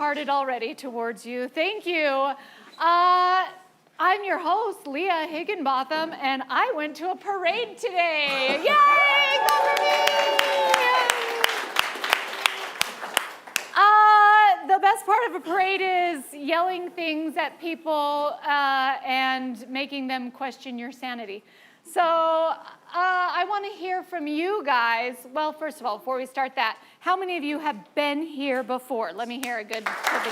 warm-hearted already towards you. Thank you. I'm your host, Leah Higginbotham, and I went to a parade today. Yay! Go for me! The best part of a parade is yelling things at people and making them question your sanity. So I want to hear from you guys. Well, first of all, before we start that, how many of you have been here before? Let me hear a good clap.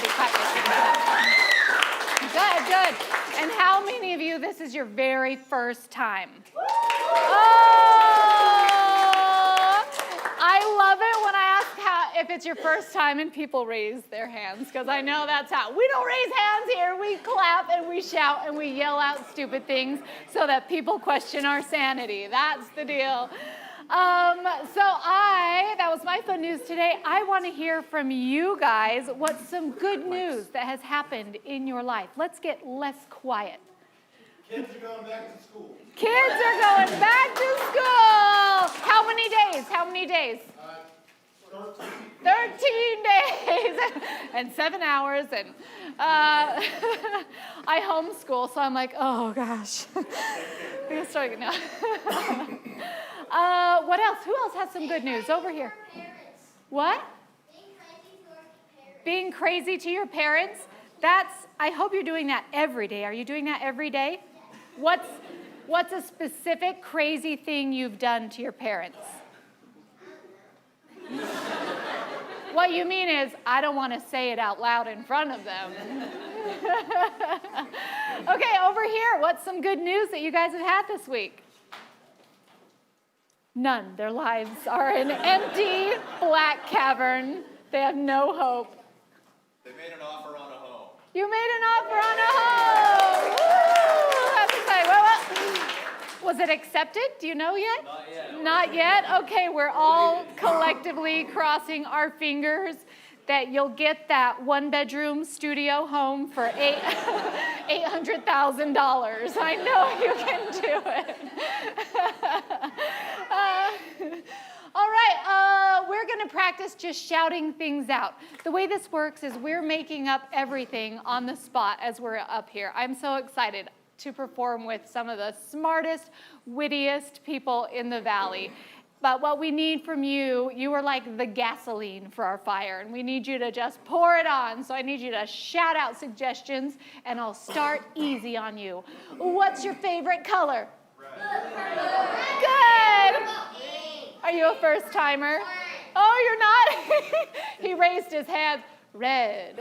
Good. And how many of you, this is your very first time? Oh! I love it when I ask if it's your first time and people raise their hands, because I know that's how. We don't raise hands here. We clap and we shout and we yell out stupid things so that people question our sanity. That's the deal. That was my fun news today. I want to hear from you guys what's some good news that has happened in your life. Let's get less quiet. Kids are going back to school. Kids are going back to school. How many days? 13 days and 7 hours. And I homeschool, so I'm like, oh gosh. I'm going to start now. What else? Who else has some good news? Over here. What? Being crazy to your parents. I hope you're doing that every day. Are you doing that every day? What's a specific crazy thing you've done to your parents? What you mean is, I don't want to say it out loud in front of them. Okay, over here, what's some good news that you guys have had this week? None. Their lives are an empty, black cavern. They have no hope. They made an offer on a home. You made an offer on a home! Woo! That's exciting. Well, was it accepted? Do you know yet? Not yet. Not yet? Okay, we're all collectively crossing our fingers that you'll get that one-bedroom studio home for $800,000. I know you can do it. All right, we're going to practice just shouting things out. The way this works is we're making up everything on the spot as we're up here. I'm so excited to perform with some of the smartest, wittiest people in the valley. But what we need from you are like the gasoline for our fire, and we need you to just pour it on. So I need you to shout out suggestions, and I'll start easy on you. What's your favorite color? Red. Good. Are you a first timer? Oh, you're not? He raised his hand. Red.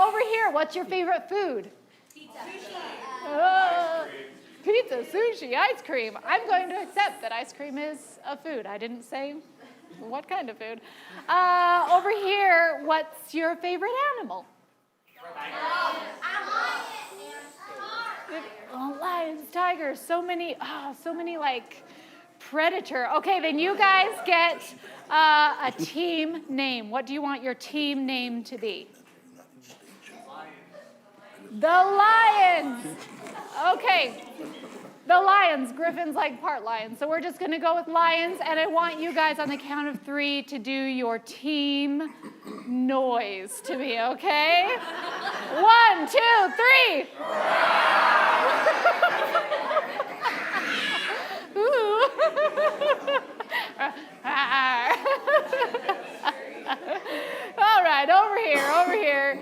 Over here, what's your favorite food? Pizza. Pizza, sushi, ice cream. I'm going to accept that ice cream is a food. I didn't say what kind of food. Over here, what's your favorite animal? Lions, tigers, so many like predator. Okay, then you guys get a team name. What do you want your team name to be? The Lions. Okay. The Lions. Griffin's like part lion. So we're just going to go with Lions. And I want you guys on the count of 3 to do your team noise to me, okay? 1, 2, 3. Ooh. All right, over here.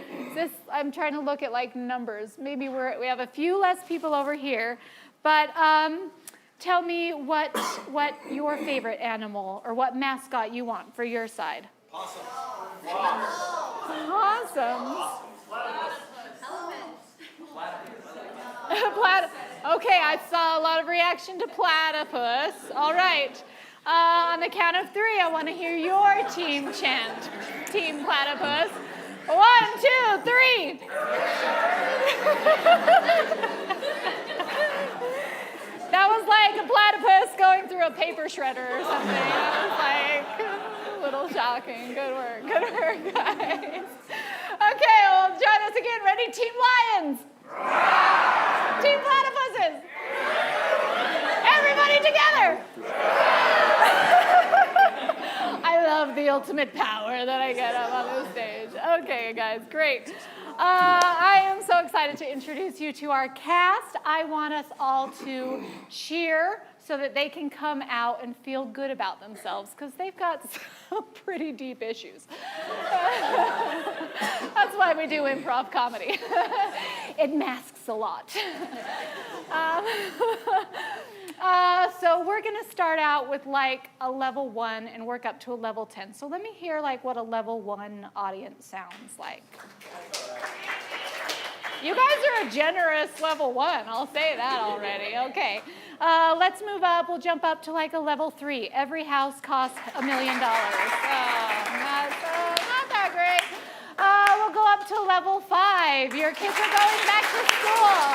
I'm trying to look at like numbers. Maybe we have a few less people over here, but tell me what your favorite animal or what mascot you want for your side. Possums. Possums. Okay, I saw a lot of reaction to platypus. All right. On the count of 3, I want to hear your team chant. Team platypus. 1, 2, 3. That was like a platypus going through a paper shredder or something. That was like a little shocking. Good work, guys. Okay, well, join us again. Ready? Team Lions. Team platypuses. Everybody together. I love the ultimate power that I get up on this stage. Okay, guys, great. I am so excited to introduce you to our cast. I want us all to cheer so that they can come out and feel good about themselves, because they've got some pretty deep issues. That's why we do improv comedy. It masks a lot. So we're going to start out with like a level 1 and work up to a level 10. So let me hear like what a level 1 audience sounds like. You guys are a generous level 1, I'll say that already. Okay, let's move up. We'll jump up to like a level 3. Every house costs $1 million. Not that great. We'll go up to level 5. Your kids are going back to school.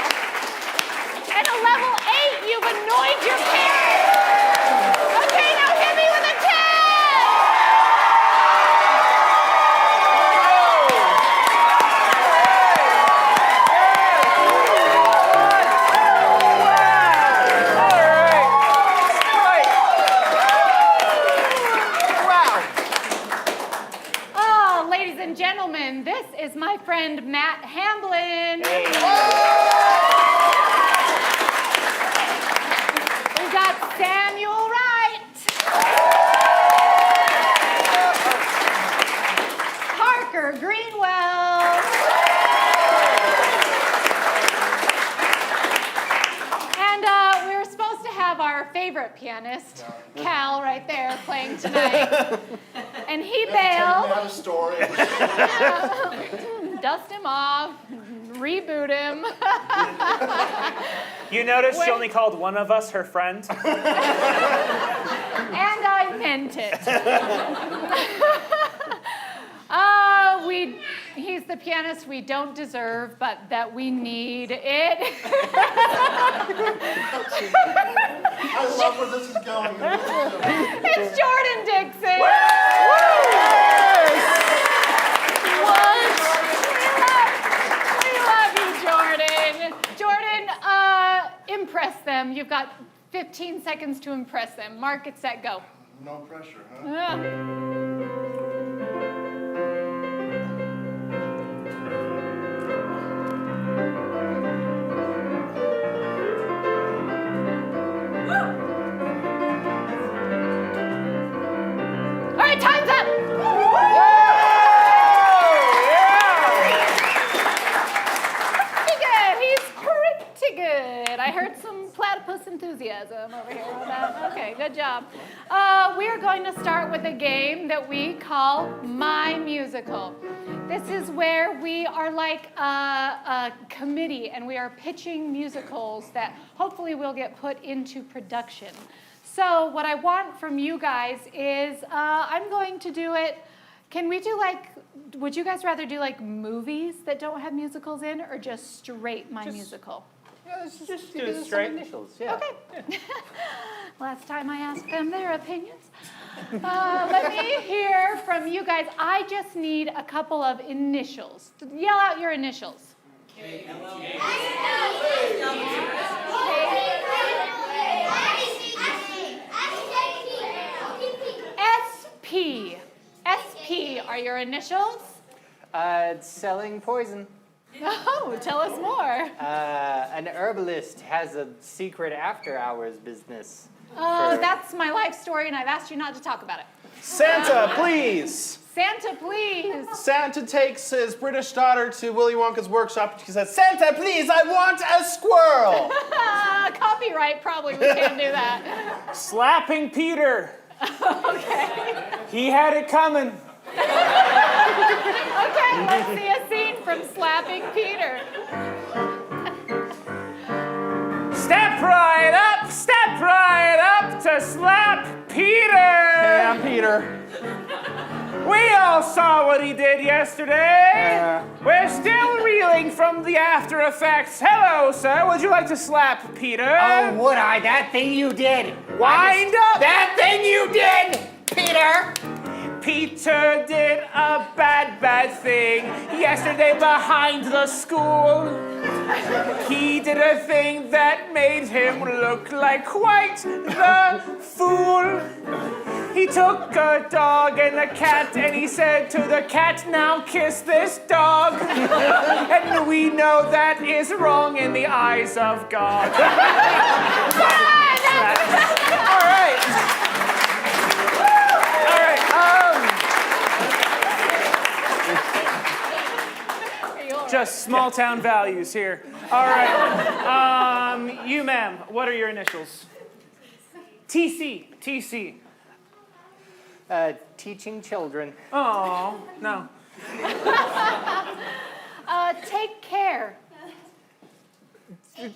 And a level 8, you've annoyed your parents. Okay, now hit me with a 10. Gentlemen, this is my friend Matt Hamblin. Hey. We've got Samuel Wright. Parker Greenwell. And we were supposed to have our favorite pianist, Cal, right there playing tonight. And he bailed. Dust him off, reboot him. You noticed she only called one of us her friend? And I meant it. He's the pianist we don't deserve, but that we need it. I love where this is going. It's Jordan Dixon. Jordan, impress them. You've got 15 seconds to impress them. Mark, get set, go. No pressure, huh? All right, time's up. I heard some platypus enthusiasm over here on that. Okay, good job. We are going to start with a game that we call My Musical. This is where we are like a committee and we are pitching musicals that hopefully will get put into production. So what I want from you guys is I'm going to do it. Can we do like, would you guys rather do like movies that don't have musicals in, or just straight My Musical? Yeah, let's just do it straight. Initials, yeah. Okay. Yeah. Last time I asked them their opinions. Let me hear from you guys. I just need a couple of initials. Yell out your initials. SP. SP are your initials? Selling poison. Oh, tell us more. An herbalist has a secret after-hours business. That's my life story, and I've asked you not to talk about it. Santa, please. Santa, please. Santa takes his British daughter to Willy Wonka's workshop. She says, Santa, please, I want a squirrel. Copyright, probably we can't do that. Slapping Peter. Okay. He had it coming. Okay, let's see a scene from Slapping Peter. Step right up to slap Peter. Hey, I'm Peter. We all saw what he did yesterday. We're still reeling from the after effects. Hello, sir. Would you like to slap Peter? Oh, would I? That thing you did. Wind up. That thing you did, Peter. Peter did a bad thing yesterday behind the school. He did a thing that made him look like quite the fool. He took a dog and a cat, and he said to the cat, now kiss this dog. And we know that is wrong in the eyes of God. All right. Just small town values here. All right. You, ma'am, what are your initials? TC. TC. Teaching children. Oh, no. Take care. It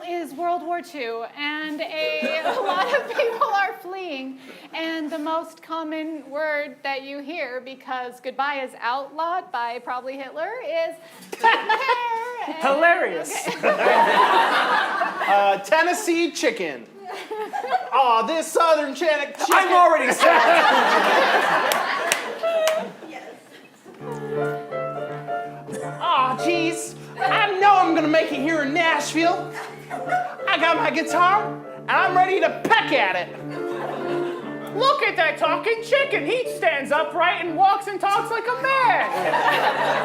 is World War II, and a lot of people are fleeing, and the most common word that you hear, because goodbye is outlawed by probably Hitler, is take care. And- Hilarious. Okay. Tennessee chicken. Aw, this southern chicken. I'm already sad. Aw, jeez. I know I'm gonna make it here in Nashville. I got my guitar, and I'm ready to peck at it. Look at that talking chicken. He stands upright and walks and talks like a man.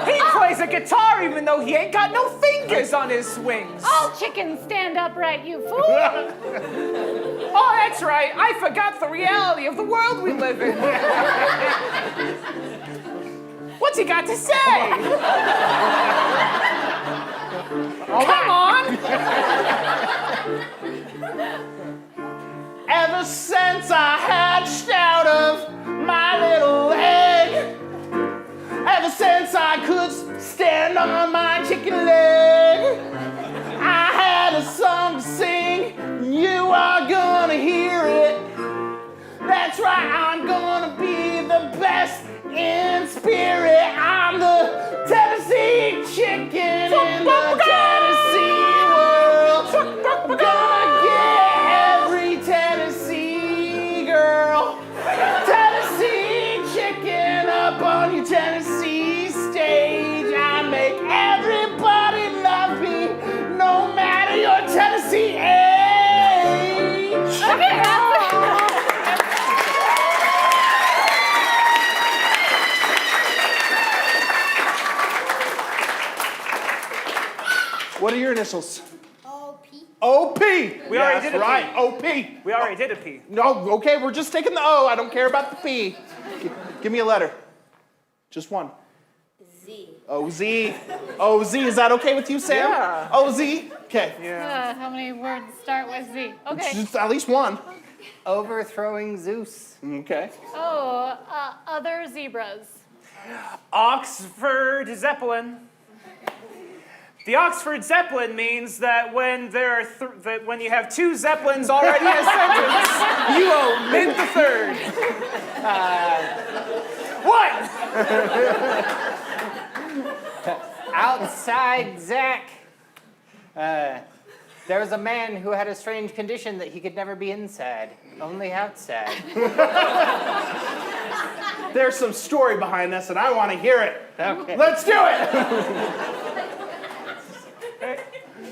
He plays a guitar even though he ain't got no fingers on his swings. All chickens stand upright, you fool. Oh, that's right. I forgot the reality of the world we live in. What's he got to say? Come on. Ever since I hatched out of my little egg, ever since I could stand on my chicken leg, I had a song to sing. You are gonna hear it. That's right, I'm gonna be the best in spirit. I'm the Tennessee chicken in the Tennessee world. Gonna get every Tennessee girl. Tennessee chicken up on your Tennessee stage. I make everybody love me, no matter your Tennessee age. What are your initials? OP. OP. We already did a P. right. OP. We already did a P. No, okay, we're just taking the O. I don't care about the P. Give me a letter. Just one. Z. OZ. OZ. Is that okay with you, Sam? Yeah. OZ. Okay. How many words start with Z? Okay. Just at least one. Overthrowing Zeus. Okay. Oh, other zebras. Oxford Zeppelin. The Oxford Zeppelin means that when when you have two Zeppelins already in a sentence, you omit the third. What? Outside Zach. There was a man who had a strange condition that he could never be inside, only outside. There's some story behind this, and I want to hear it. Okay. Let's do it.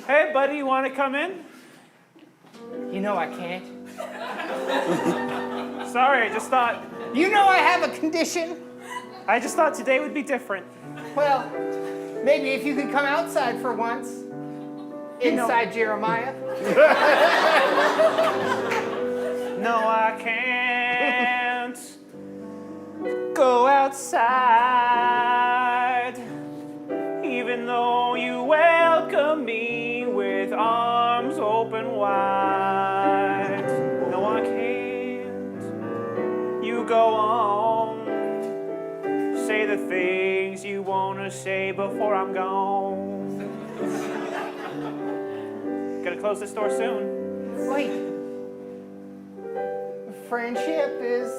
Hey, buddy, you want to come in? You know I can't. Sorry, I just thought You know I have a condition. today would be different. Well, maybe if you could come outside for once. Inside Jeremiah. No, I can't go outside, even though you welcome me with arms open wide. No, I can't. You go on, say the things you want to say before I'm gone. Gotta close this door soon. Wait. Friendship is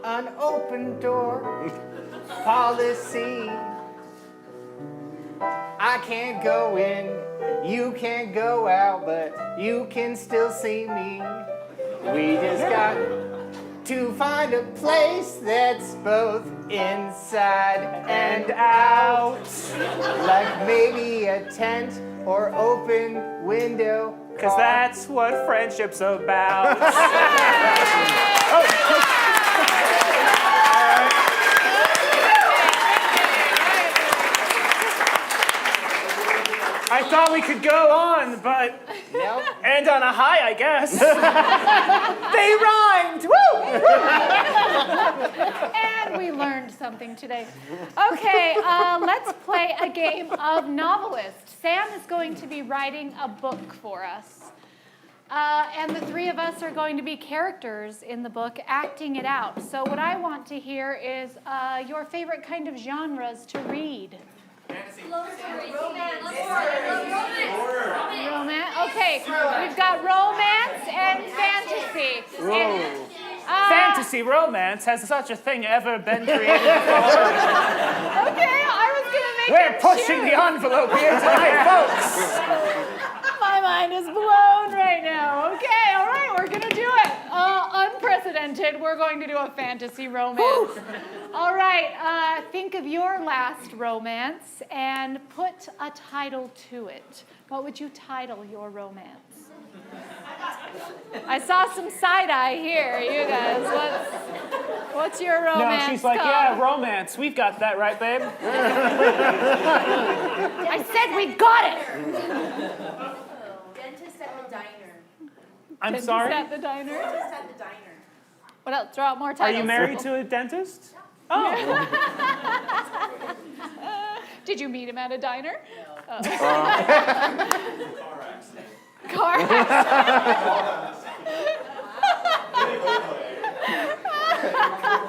an open door policy. I can't go in, you can't go out, but you can still see me. We just got to find a place that's both inside and out. Like maybe a tent or open window 'Cause that's what friendship's about. I thought we could go on, but Nope. end on a high, I guess. They rhymed! Woo! And we learned something today. Okay, let's play a game of Novelist. Sam is going to be writing a book for us. And the three of us are going to be characters in the book, acting it out. So what I want to hear is your favorite kind of genres to read. Romance. Okay, we've got romance and fantasy. Whoa. Fantasy romance, has such a thing ever been created before? Okay, I was gonna make We're him pushing choose. the envelope here tonight, folks. My mind is blown right now. Okay, all right, we're gonna do it. Unprecedented. We're going to do a fantasy romance. All right, think of your last romance and put a title to it. What would you title your romance? I saw some side eye here, you guys. What's your romance? No, she's like, called? yeah, romance. We've got that right, babe. I said we got it. Dentist at the diner. I'm Dentist sorry? at the diner. Dentist at the diner. What else? Throw out more Are titles. you married to a dentist? Oh. Did you meet him at a diner? No. Car accident.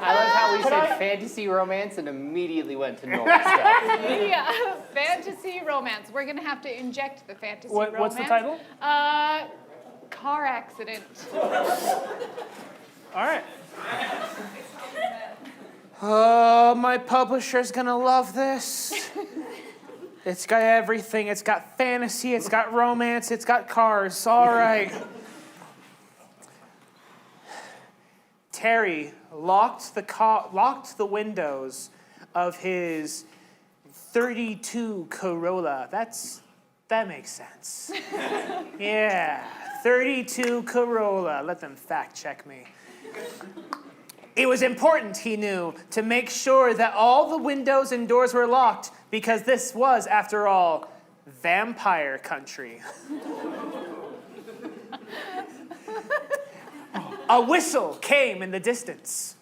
I love how we said fantasy romance and immediately went to normal stuff. Yeah, fantasy romance. We're gonna have to inject the fantasy romance. What's the title? Car accident. All right. Oh, my publisher's gonna love this. It's got everything. It's got fantasy, it's got romance, it's got cars. All right. Terry locked the windows of his 32 Corolla. That makes sense. Yeah, 32 Corolla. Let them fact check me. It was important, he knew, to make sure that all the windows and doors were locked because this was, after all, vampire country. A whistle came in the distance.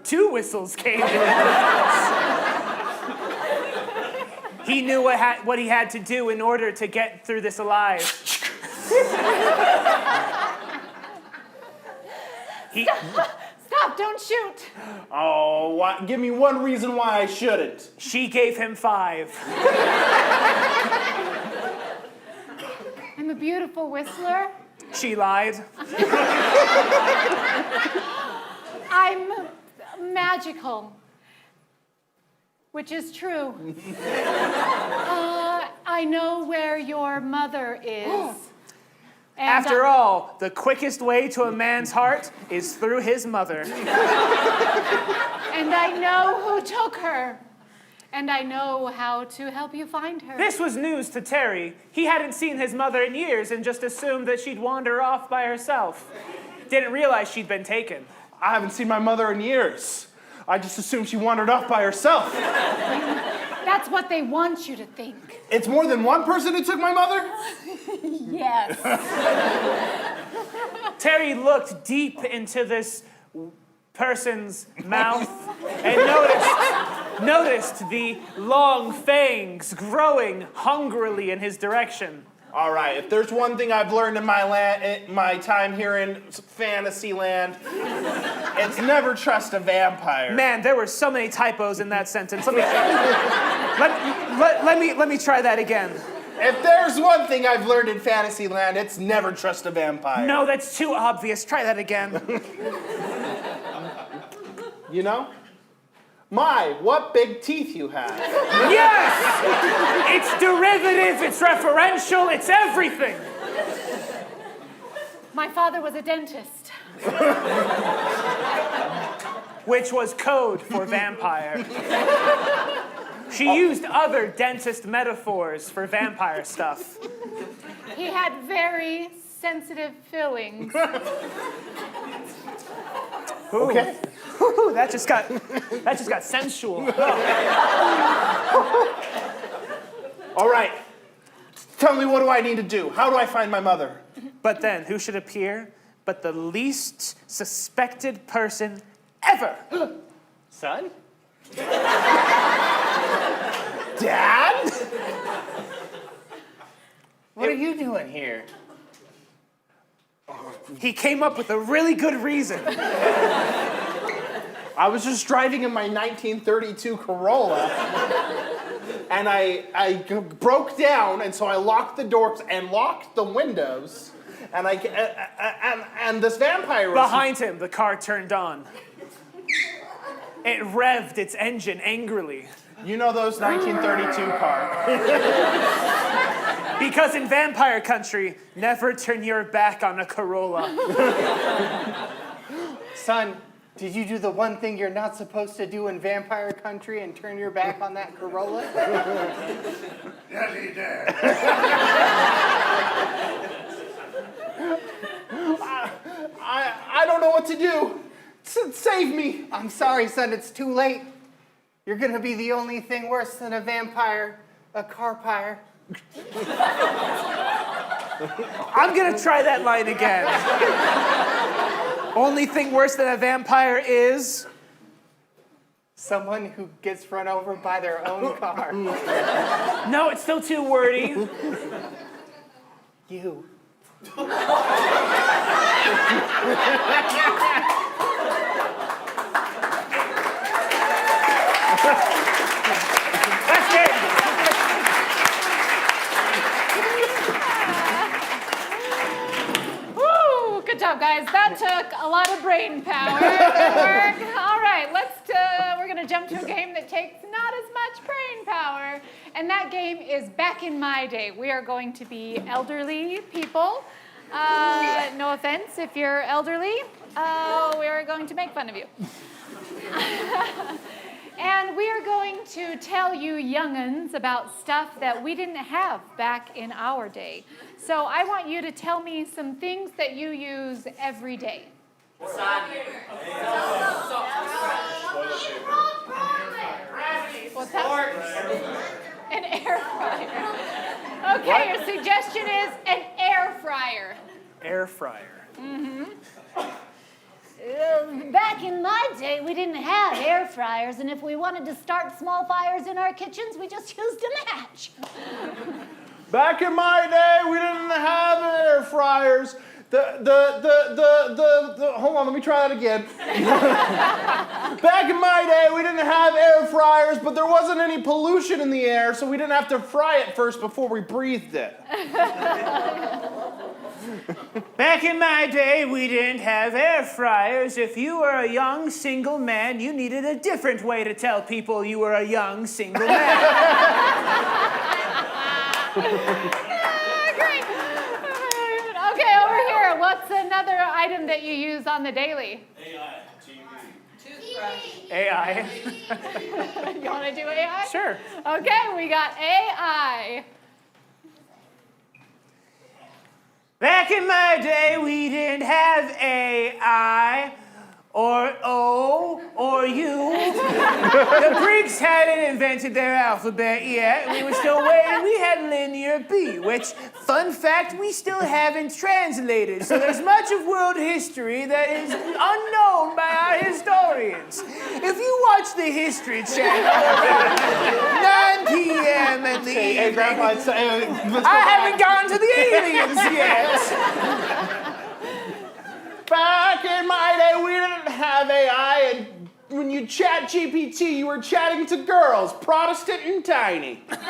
Two whistles came in the distance. He knew what he had to do in order to get through this alive. Stop, don't shoot. Oh, give me one reason why I shouldn't. She gave him 5. I'm a beautiful whistler. She lied. I'm magical, which is true. I know where your mother is. And After all, the quickest way to a man's heart is through his mother. And I know who took her. And I know how to help you find her. This was news to Terry. He hadn't seen his mother in years and just assumed that she'd wander off by herself. Didn't realize she'd been taken. I haven't seen my mother in years. I just assumed she wandered off by herself. That's what they want you to think. It's more than one person who took my mother? Yes. Terry looked deep into this person's mouth and noticed the long fangs growing hungrily in his direction. All right, if there's one thing I've learned in my time here in Fantasyland, it's never trust a vampire. Man, there were so many typos in that sentence. Let me try that again. If there's one thing I've learned in Fantasyland, it's never trust a vampire. No, that's too obvious. Try that again. You know? My, what big teeth you have. Yes! It's derivative, it's referential, it's everything. My father was a dentist. Which was code for vampire. She used other dentist metaphors for vampire stuff. He had very sensitive fillings. Okay. Ooh, that just got sensual. All right. Tell me, what do I need to do? How do I find my mother? But then, who should appear but the least suspected person ever? Son? Dad? What are you doing here? He came up with a really good reason. I was just driving in my 1932 Corolla, and I broke down, and so I locked the doors and locked the windows, and and this vampire was Behind him, the car turned on. It revved its engine angrily. You know those 1932 cars. Because in vampire country, never turn your back on a Corolla. Son, did you do the one thing you're not supposed to do in vampire country and turn your back on that Corolla? Yes, he did. I don't know what to do. Save me. I'm sorry, son, it's too late. You're gonna be the only thing worse than a vampire, a carpire. I'm gonna try that line again. Only thing worse than a vampire is... Someone who gets run over by their own car. No, it's still too wordy. You. That's it. Woo! Good job, guys. That took a lot of brain power to work. All right, we're going to jump to a game that takes not as much brain power. And that game is Back in My Day. We are going to be elderly people. No offense if you're elderly. We are going to make fun of you. And we are going to tell you young'uns about stuff that we didn't have back in our day. So I want you to tell me some things that you use every day. What's that? An air fryer. Okay, your suggestion is an air fryer. Air fryer. Back in my day, we didn't have air fryers, and if we wanted to start small fires in our kitchens, we just used a match. Back in my day, we didn't have air fryers. Hold on, let me try that again. Back in my day, we didn't have air fryers, but there wasn't any pollution in the air, so we didn't have to fry it first before we breathed it. Back in my day, we didn't have air fryers. If you were a young single man, you needed a different way to tell people you were a young single man. Great. Okay, over here, what's another item that you use on the daily? AI. You want to do AI? Sure. Okay, we got AI. Back in my day, we didn't have AI or O or U. The Greeks hadn't invented their alphabet yet. We were still waiting. We had linear B, which, fun fact, we still haven't translated. So there's much of world history that is unknown by our historians. If you watch the History Channel around 9 p.m. in the Hey, evening, Grandpa, let's go I haven't gone to the aliens yet. Back in my day, we didn't have AI, and when you chat GPT, you were chatting to girls, Protestant and tiny. That's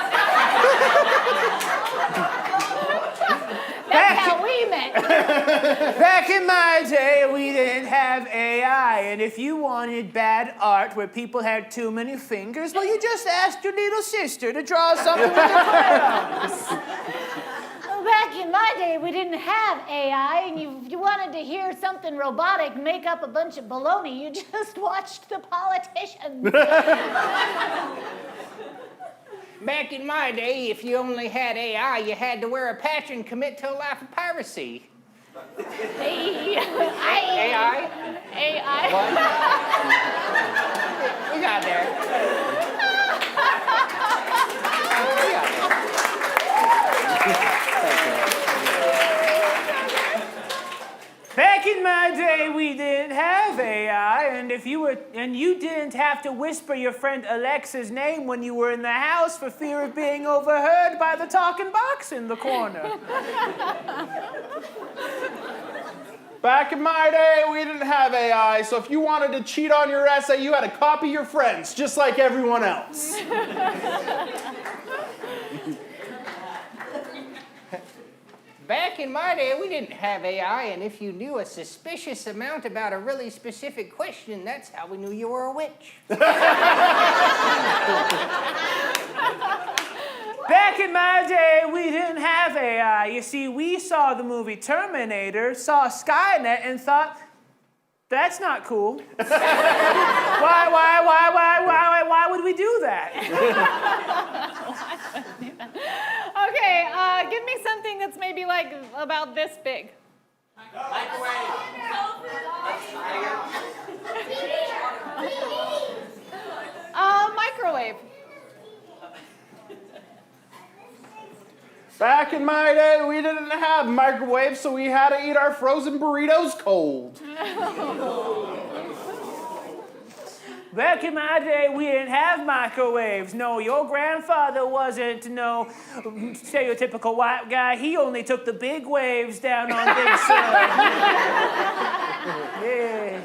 how we met. Back in my day, we didn't have AI, and if you wanted bad art where people had too many fingers, well, you just asked your little sister to draw something with her crayons. Back in my day, we didn't have AI, and you wanted to hear something robotic make up a bunch of baloney, you just watched the politicians. Back in my day, if you only had AI, you had to wear a patch and commit to a life of piracy. AI? AI. What? We got there. We got there. Back in my day, we didn't have AI, and you didn't have to whisper your friend Alexa's name when you were in the house for fear of being overheard by the talking box in the corner. Back in my day, we didn't have AI, so if you wanted to cheat on your essay, you had to copy your friends, just like everyone else. Back in my day, we didn't have AI, and if you knew a suspicious amount about a really specific question, that's how we knew you were a witch. Back in my day, we didn't have AI. You see, we saw the movie Terminator, saw Skynet, and thought, that's not cool. Why would we do that? Okay, give me something that's maybe like about this big. Microwave. Back in my day, we didn't have microwaves, so we had to eat our frozen burritos cold. Back in my day, we didn't have microwaves. No, your grandfather wasn't no stereotypical white guy. He only took the big waves down on Big Sur. Yeah.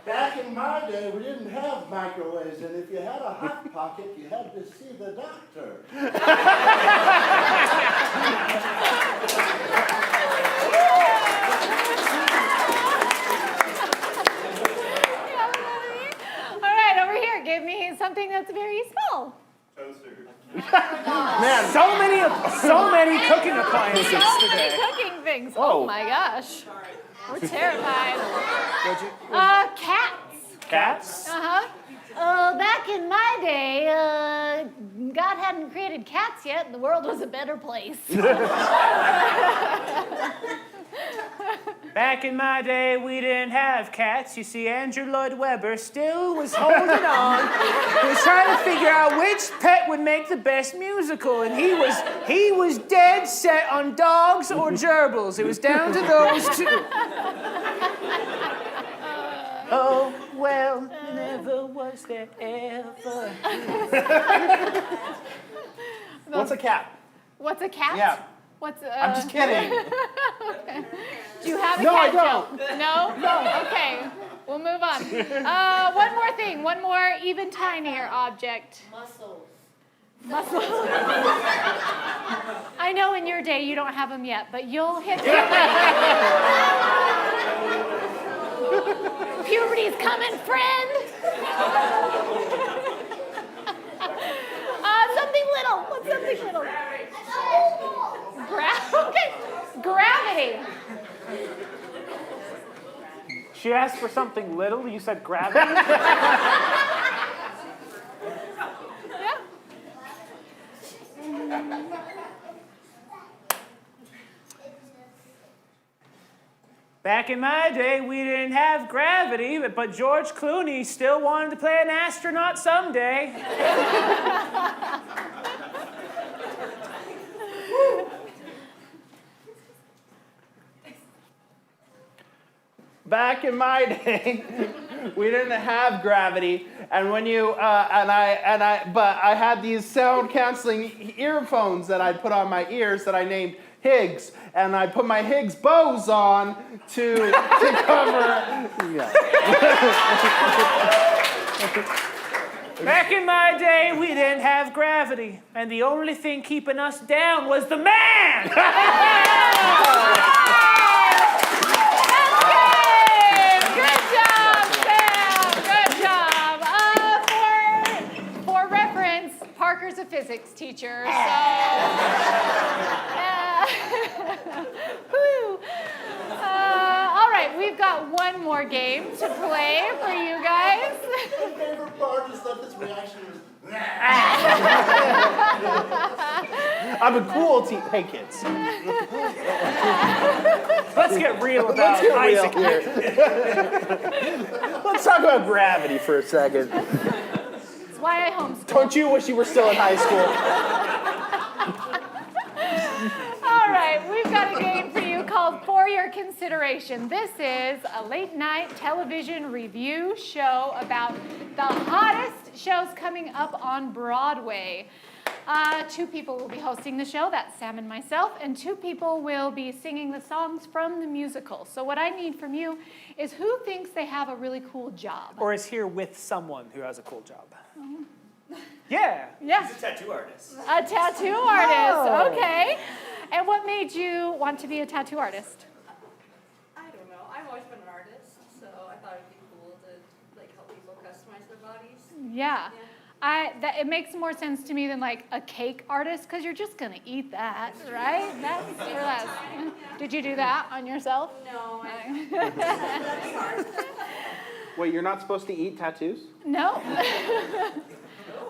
Back in my day, we didn't have microwaves, and if you had a hot pocket, you had to see the doctor. All right, over here, give me something that's very small. Man, So many cooking appliances So many today. cooking things. Oh. Oh my gosh. We're terrified. Cats. Cats? Uh-huh. Back in my day, God hadn't created cats yet, and the world was a better place. Back in my day, we didn't have cats. You see, Andrew Lloyd Webber still was holding on. He was trying to figure out which pet would make the best musical, and he was dead set on dogs or gerbils. It was down to those two. Oh, well, never was there ever. what's a cat? What's a cat? Yeah. What's I'm just kidding. Do you have a No, cat I don't. joke? No? No. Okay. We'll move on. One more thing. One more even tinier object. Muscles. Muscles. I know in your day you don't have them yet, but you'll hit puberty. Puberty's coming, friend. Something little. What's something little? Okay. Gravity. She asked for something little. You said gravity? Yeah. Back in my day, we didn't have gravity, but George Clooney still wanted to play an astronaut someday. Back in my day, we didn't have gravity, and when you but I had these sound canceling earphones that I'd put on my ears that I named Higgs, and I put my Higgs bows on to cover. Yeah. Back in my day, we didn't have gravity, and the only thing keeping us down was the man! Good job, Sam. Good job. For reference, Parker's a physics teacher, so. Woo. All right, we've got one more game to play for you guys. My favorite part is that this reaction is, I'm a cool team. Hey, kids. Let's get real about Let's get real Isaac. here. Let's talk about gravity for a second. That's why I homeschool. Don't you wish you were still in high school? All right, we've got a game for you called For Your Consideration. This is a late night television review show about the hottest shows coming up on Broadway. 2 people will be hosting the show, that's Sam and myself, and 2 people will be singing the songs from the musical. So what I need from you is who thinks they have a really cool job? Or is here with someone who has a cool job. Yeah. Yeah. He's a tattoo artist. A tattoo artist, okay. And what made you want to be a tattoo artist? I don't know. I've always been an artist, so I thought it'd be cool to like help people customize their bodies. Yeah. It makes more sense to me than like a cake artist, because you're just gonna eat that, right? That's for us. Did you do that on yourself? No, That's hard. Wait, you're not supposed to eat tattoos? No.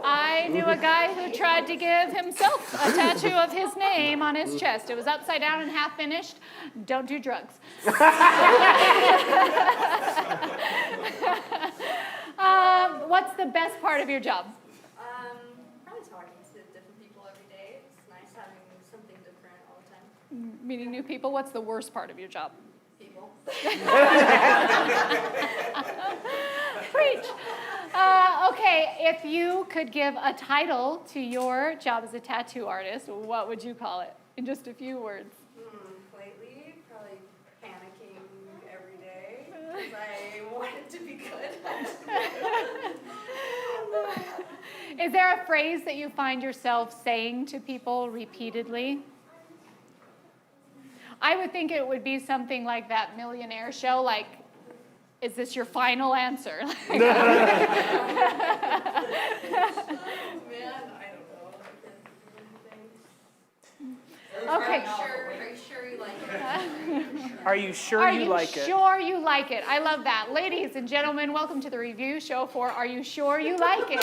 I knew a guy who tried to give himself a tattoo of his name on his chest. It was upside down and half finished. Don't do drugs. What's the best part of your job? Probably talking to different people every day. It's nice having something different all the time. Meeting new people. What's the worst part of your job? People. Preach. Okay, if you could give a title to your job as a tattoo artist, what would you call it in just a few words? Lately, probably panicking every day because I want it to be good. Is there a phrase that you find yourself saying to people repeatedly? I would think it would be something like that Millionaire show, like, is this your final answer? Man, I don't know. Okay. Are you sure you like it? Are you sure Are you like it? sure you like it? I love that. Ladies and gentlemen, welcome to the review show for Are You Sure You Like It?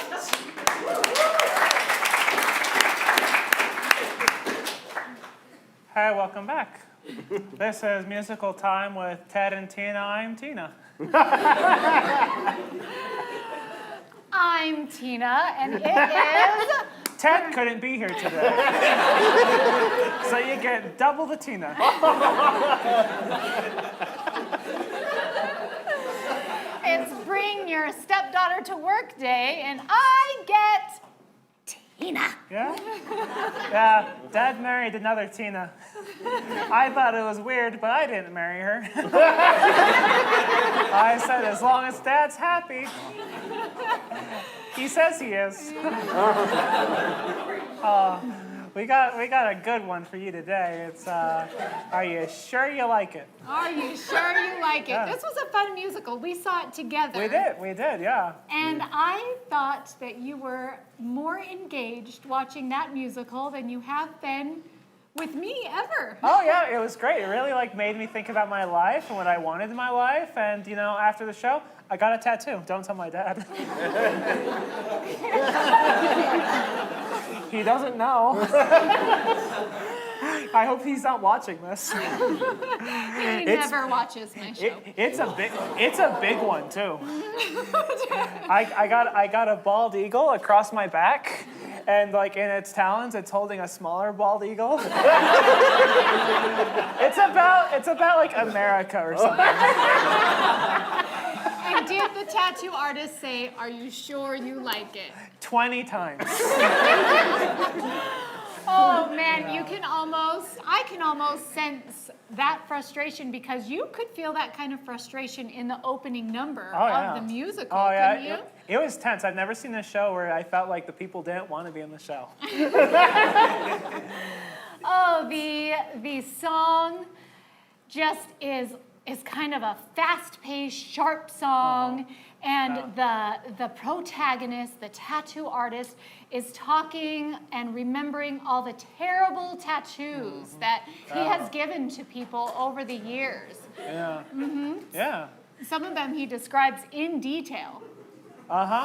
Hi, welcome back. This is Musical Time with Ted and Tina. I'm Tina. I'm Tina, and it is... Ted couldn't be here today. So you get double the Tina. It's Bring Your Stepdaughter to Work Day, and I get Tina. Yeah? Yeah, Dad married another Tina. I thought it was weird, but I didn't marry her. I said, as long as Dad's happy. He says he is. We got a good one for you today. It's, are you sure you like it? Are you sure you like it? Yeah. This was a fun musical. We saw it together. We did, yeah. And I thought that you were more engaged watching that musical than you have been with me ever. Oh yeah, it was great. It really made me think about my life and what I wanted in my life. And after the show, I got a tattoo. Don't tell my dad. He doesn't know. I hope he's not watching this. He never watches my show. It's a big one too. I got a bald eagle across my back, and in its talons, it's holding a smaller bald eagle. It's about America or something. And did the tattoo artist say, "Are you sure you like it?" 20 times. Oh man, I can almost sense that frustration, because you could feel that kind of frustration in the opening number of the musical, couldn't you? It was tense. I've never seen a show where I felt like the people didn't want to be in the show. Oh, the song just is is kind of a fast-paced, sharp song, and the protagonist, the tattoo artist, is talking and remembering all the terrible tattoos that he has given to people over the years. Yeah. Yeah. Some of them he describes in detail. Yeah,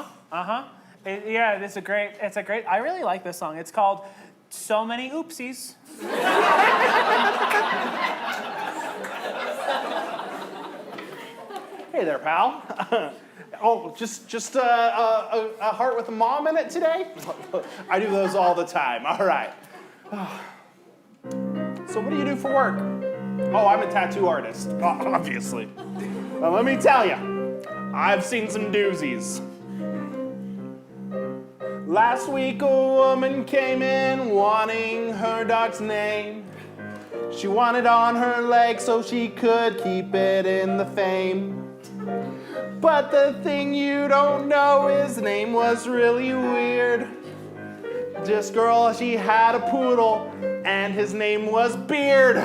it's a great, I really like this song. It's called So Many Oopsies. Hey there, pal. Oh, just a heart with a mom in it today? I do those all the time. All right. So what do you do for work? Oh, I'm a tattoo artist, obviously. Well, let me tell you, I've seen some doozies. Last week, a woman came in wanting her dog's name. She wanted on her leg so she could keep it in the fame. But the thing you don't know, his name was really weird. This girl, she had a poodle, and his name was Beard.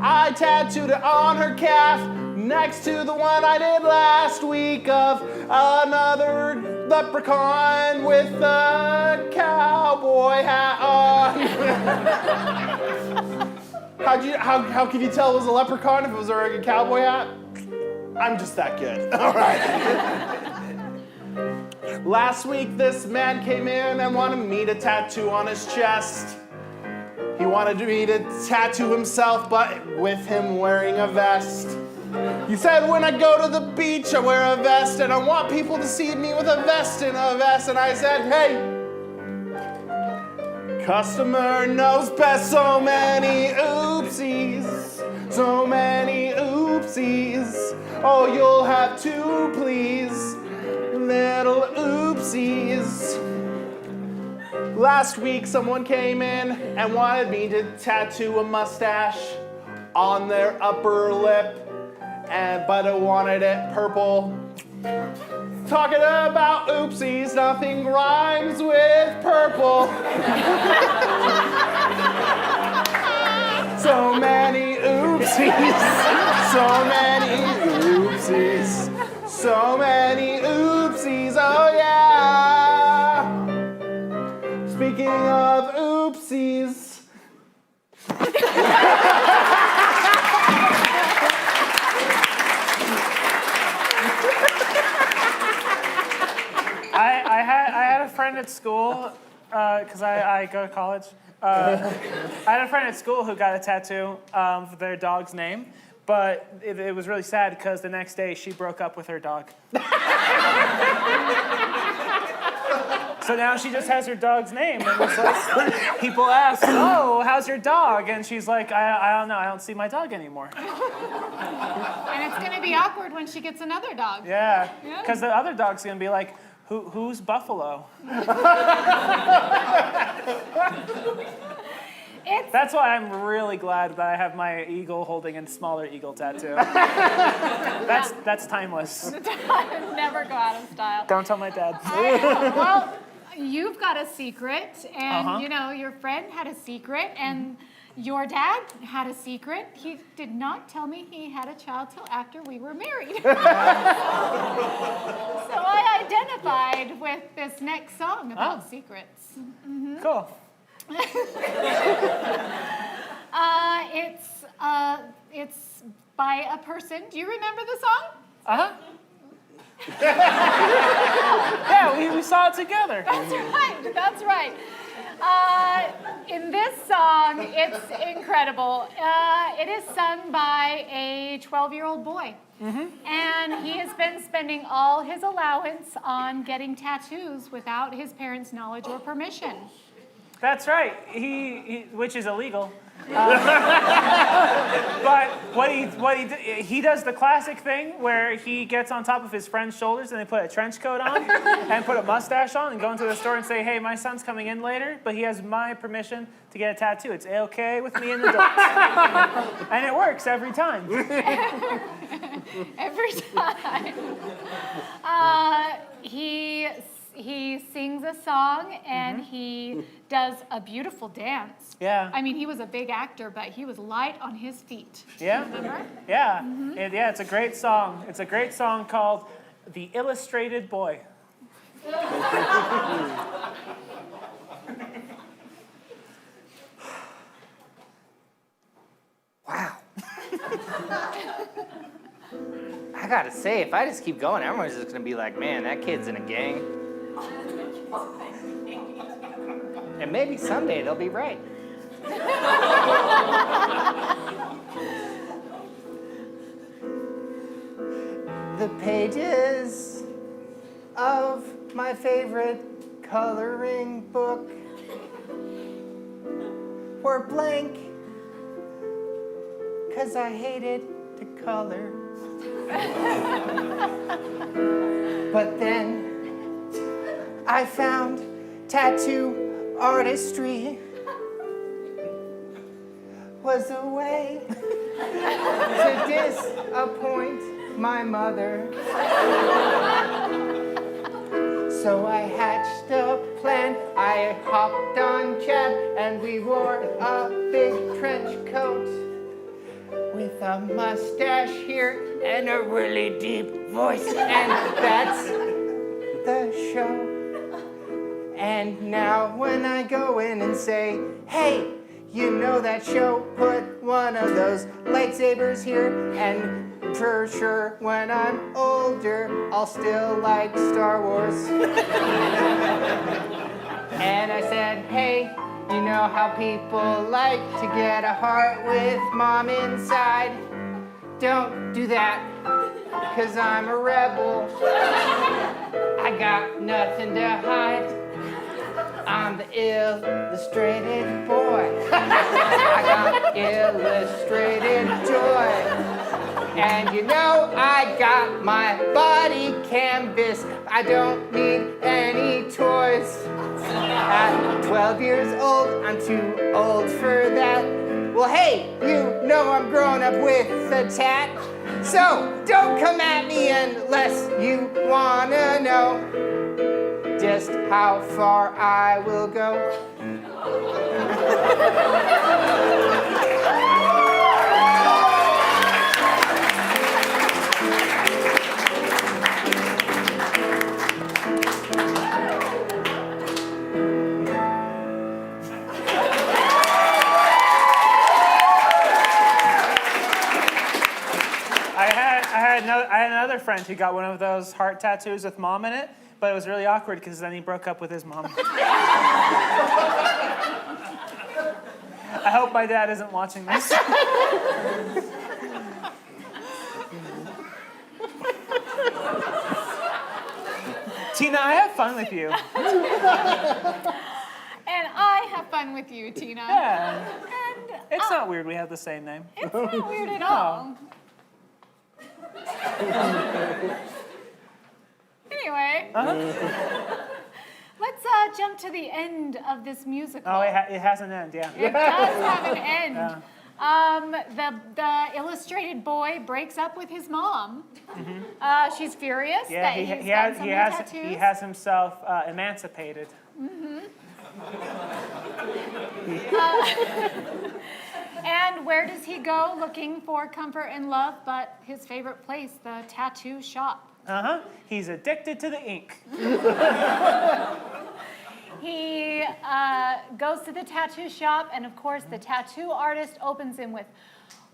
I tattooed it on her calf, next to the one I did last week of another leprechaun with a cowboy hat on. How could you tell it was a leprechaun if it was wearing a cowboy hat? I'm just that good. All right. Last week, this man came in and wanted me to tattoo on his chest. He wanted me to tattoo himself, but with him wearing a vest. He said, when I go to the beach, I wear a vest, and I want people to see me with a vest and a vest. And I said, hey, customer knows best. So many oopsies, so many oopsies. Oh, you'll have two, please, little oopsies. Last week, someone came in and wanted me to tattoo a mustache on their upper lip, but I wanted it purple. Talking about oopsies, nothing rhymes with purple. So many oopsies, so many oopsies, so many oopsies, oh yeah. Speaking of oopsies. I had a friend at school, because I go to college. I had a friend at school who got a tattoo for their dog's name, but it was really sad because the next day she broke up with her dog. So now she just has her dog's name, and it's like, people ask, oh, how's your dog? And she's like, I don't know, I don't see my dog anymore. And it's going to be awkward when she gets another dog. Yeah, because the other dog's going to be like, who's Buffalo? That's why I'm really glad that I have my eagle holding a smaller eagle tattoo. That's timeless. Never go out of style. Don't tell my dad. Well, you've got a secret, and you know, your friend had a secret, and your dad had a secret. He did not tell me he had a child till after we were married. So I identified with this next song about secrets. Cool. It's by a person. Do you remember the song? Uh-huh. Yeah, we saw it together. That's right. In this song, it's incredible. It is sung by a 12-year-old boy. And he has been spending all his allowance on getting tattoos without his parents' knowledge or permission. That's right. He which is illegal. But he does the classic thing where he gets on top of his friend's shoulders and they put a trench coat on and put a mustache on and go into the store and say, hey, my son's coming in later, but he has my permission to get a tattoo. It's A-okay with me and the dogs. And it works every time. Every time. He sings a song and he does a beautiful dance. Yeah. I mean, he was a big actor, but he was light on his feet. Yeah. Remember? Yeah. Yeah, it's a great song. It's a great song called The Illustrated Boy. Wow. I gotta say, if I just keep going, everyone's just gonna be like, man, that kid's in a gang. And maybe someday they'll be right. The pages of my favorite coloring book were blank, 'cause I hated to color. But then I found tattoo artistry was a way to disappoint my mother. So I hatched a plan, I hopped on Chad, and we wore a big trench coat with a mustache here and a really deep voice, and that's the show. And now when I go in and say, hey, you know that show, put one of those lightsabers here, and for sure when I'm older, I'll still like Star Wars. And I said, hey, you know how people like to get a heart with mom inside? Don't do that, 'cause I'm a rebel. I got nothing to hide. I'm the illustrated boy. I got illustrated joy. And you know I got my body canvas. I don't need any toys. At 12 years old, I'm too old for that. Well, hey, you know I'm growing up with a tat. So don't come at me unless you wanna know just how far I will go. I had another friend who got one of those heart tattoos with mom in it, but it was really awkward because then he broke up with his mom. I hope my dad isn't watching this. Tina, I have fun with you. And I have fun with you, Tina. Yeah. And It's not weird we have the same name. it's not weird at all. Anyway, let's jump to the end of this musical. Oh, it has an end, yeah. It does have an end. Yeah. The illustrated boy breaks up with his mom. She's furious Yeah, that he's done so many tattoos. he has himself emancipated. And where does he go looking for comfort and love but his favorite place, the tattoo shop? He's addicted to the ink. He goes to the tattoo shop, and of course the tattoo artist welcomes him with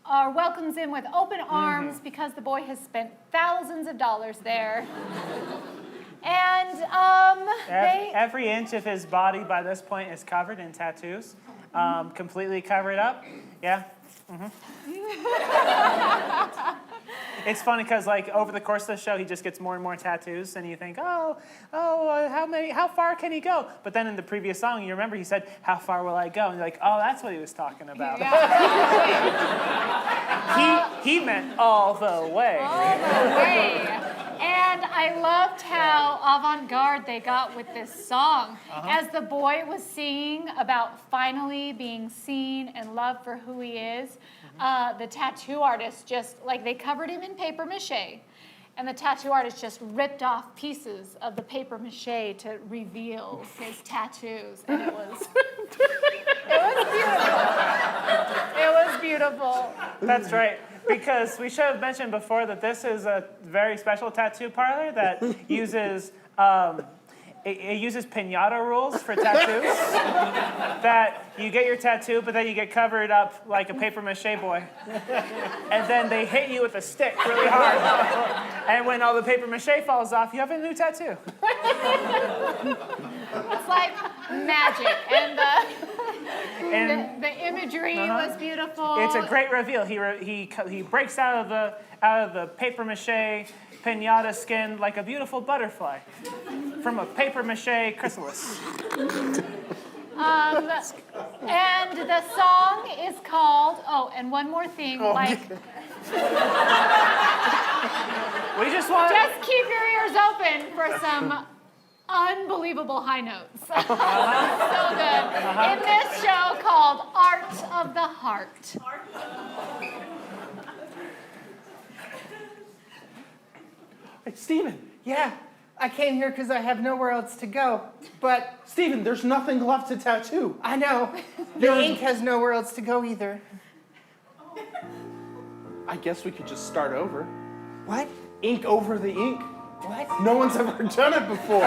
open arms because the boy has spent thousands of dollars there. And Every inch of his body by this point is covered in tattoos, completely covered up. Yeah. It's funny because like over the course of the show, he just gets more and more tattoos, and you think, how far can he go? But then in the previous song, you remember he said, "How far will I go?" And you're like, oh, that's what he was talking about. Yeah. He meant all the way. All the way. And I loved how avant-garde they got with this song. As the boy was singing about finally being seen and loved for who he is, the tattoo artist just, like, they covered him in paper mache. And the tattoo artist just ripped off pieces of the paper mache to reveal his tattoos. And it was beautiful. It was beautiful. That's right. Because we should have mentioned before that this is a very special tattoo parlor that uses it uses piñata rules for tattoos. That you get your tattoo, but then you get covered up like a paper mache boy. And then they hit you with a stick really hard. And when all the paper mache falls off, you have a new tattoo. It's like magic. And the imagery was beautiful. It's a great reveal. He breaks out of the paper mache piñata skin like a beautiful butterfly from a paper mache chrysalis. And the song is called, and one more thing, We just want just keep your ears open for some unbelievable high notes. So good. In this show called Art of the Heart. Hey, Steven, Yeah, I came here because I have nowhere else to go. But Steven, there's nothing left to tattoo. I know the ink has nowhere else to go either. I guess we could just start over. What? Ink over the ink. What? No one's ever done it before.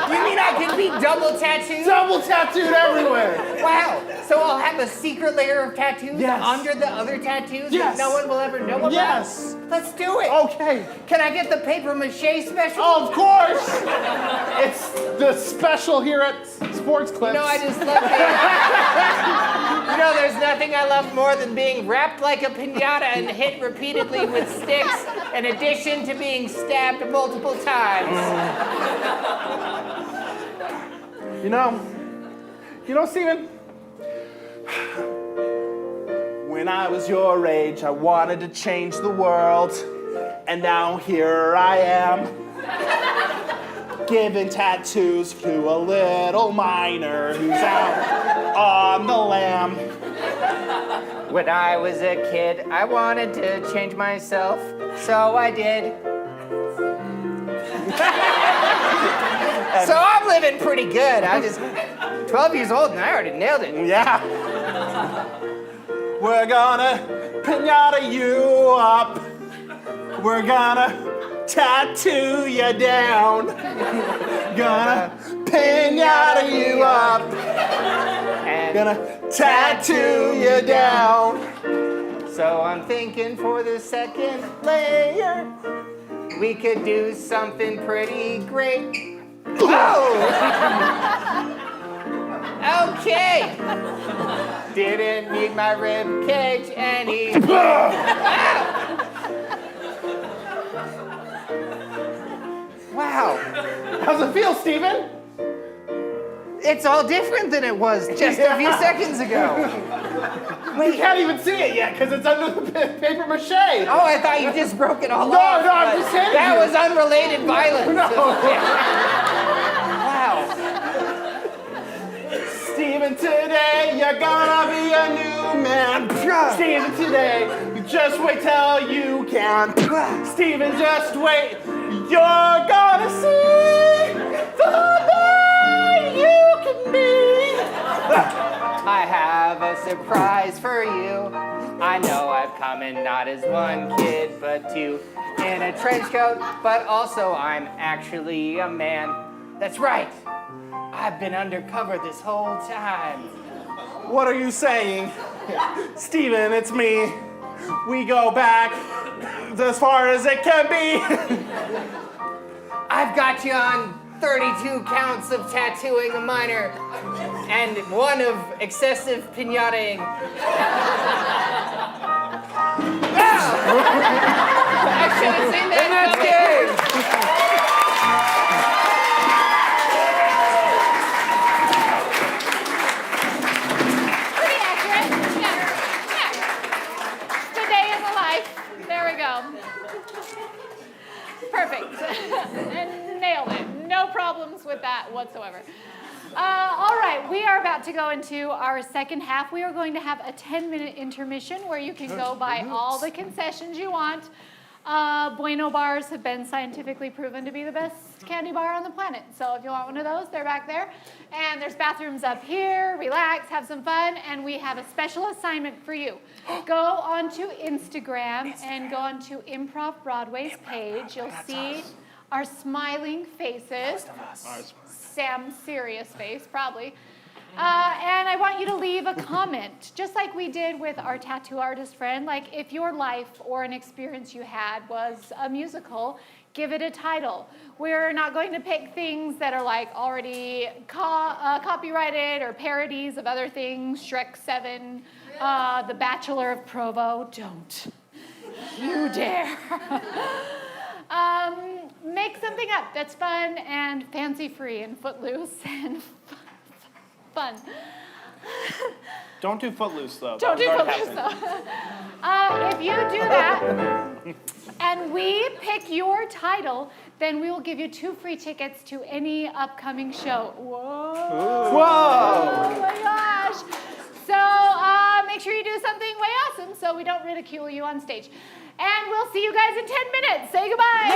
You mean I can be double tattooed? Double tattooed everywhere. Wow. So I'll have a secret layer of tattoos Yes. under the other tattoos Yes. that no one will ever know about? Yes. Let's do it. Okay. Can I get the paper mache special? Of course. It's the special here at Sports Clips. No, I just love it. There's nothing I love more than being wrapped like a piñata and hit repeatedly with sticks, in addition to being stabbed multiple times. You know, Steven, when I was your age, I wanted to change the world, and now here I am, giving tattoos to a little miner who's out on the lam. When I was a kid, I wanted to change myself, so I did. So I'm living pretty good. 12 years old and I already nailed it. Yeah. We're gonna piñata you up. We're gonna tattoo you down. Gonna piñata you up. And Gonna tattoo you down. so I'm thinking for the second layer, we could do something pretty great. Oh! Okay. Didn't need my rib cage any. Wow. How's it feel, Steven? It's all different than it was just a few seconds ago. You can't even see it yet because it's under the paper mache. Oh, I thought you just broke it all No, off. no, I'm but just hitting that you. was unrelated violence. No. Wow. Steven, today you're gonna be a new man. Steven, today, just wait till you can. Steven, just wait. You're gonna see the man you can be. I have a surprise for you. I know I've come in not as one kid, but two in a trench coat, but also I'm actually a man. That's right. I've been undercover this whole time. What are you saying? Steven, it's me. We go back as far as it can be. I've got you on 32 counts of tattooing a minor and 1 of excessive piñataing. I should have seen that. Pretty accurate. Yeah. The day is alive. There we go. Perfect. And nailed it. No problems with that whatsoever. All right, we are about to go into our second half. We are going to have a 10-minute intermission where you can go buy all the concessions you want. Bueno bars have been scientifically proven to be the best candy bar on the planet. So if you want one of those, they're back there. And there's bathrooms up here. Relax, have some fun. And we have a special assignment for you. Go onto Instagram and go onto ImprovBroadway's page. You'll see our smiling faces. Sam's serious face, probably. And I want you to leave a comment, just like we did with our tattoo artist friend. Like, if your life or an experience you had was a musical, give it a title. We're not going to pick things that are like already copyrighted or parodies of other things. Shrek 7, The Bachelor of Provo. Don't you dare. Make something up that's fun and fancy-free and footloose and fun. Don't do Footloose, though. Don't do That Footloose, happened. though. If you do that, and we pick your title, then we will give you 2 free tickets to any upcoming show. Whoa! Whoa! Oh my gosh! So make sure you do something way awesome so we don't ridicule you on stage. And we'll see you guys in 10 minutes. Say goodbye.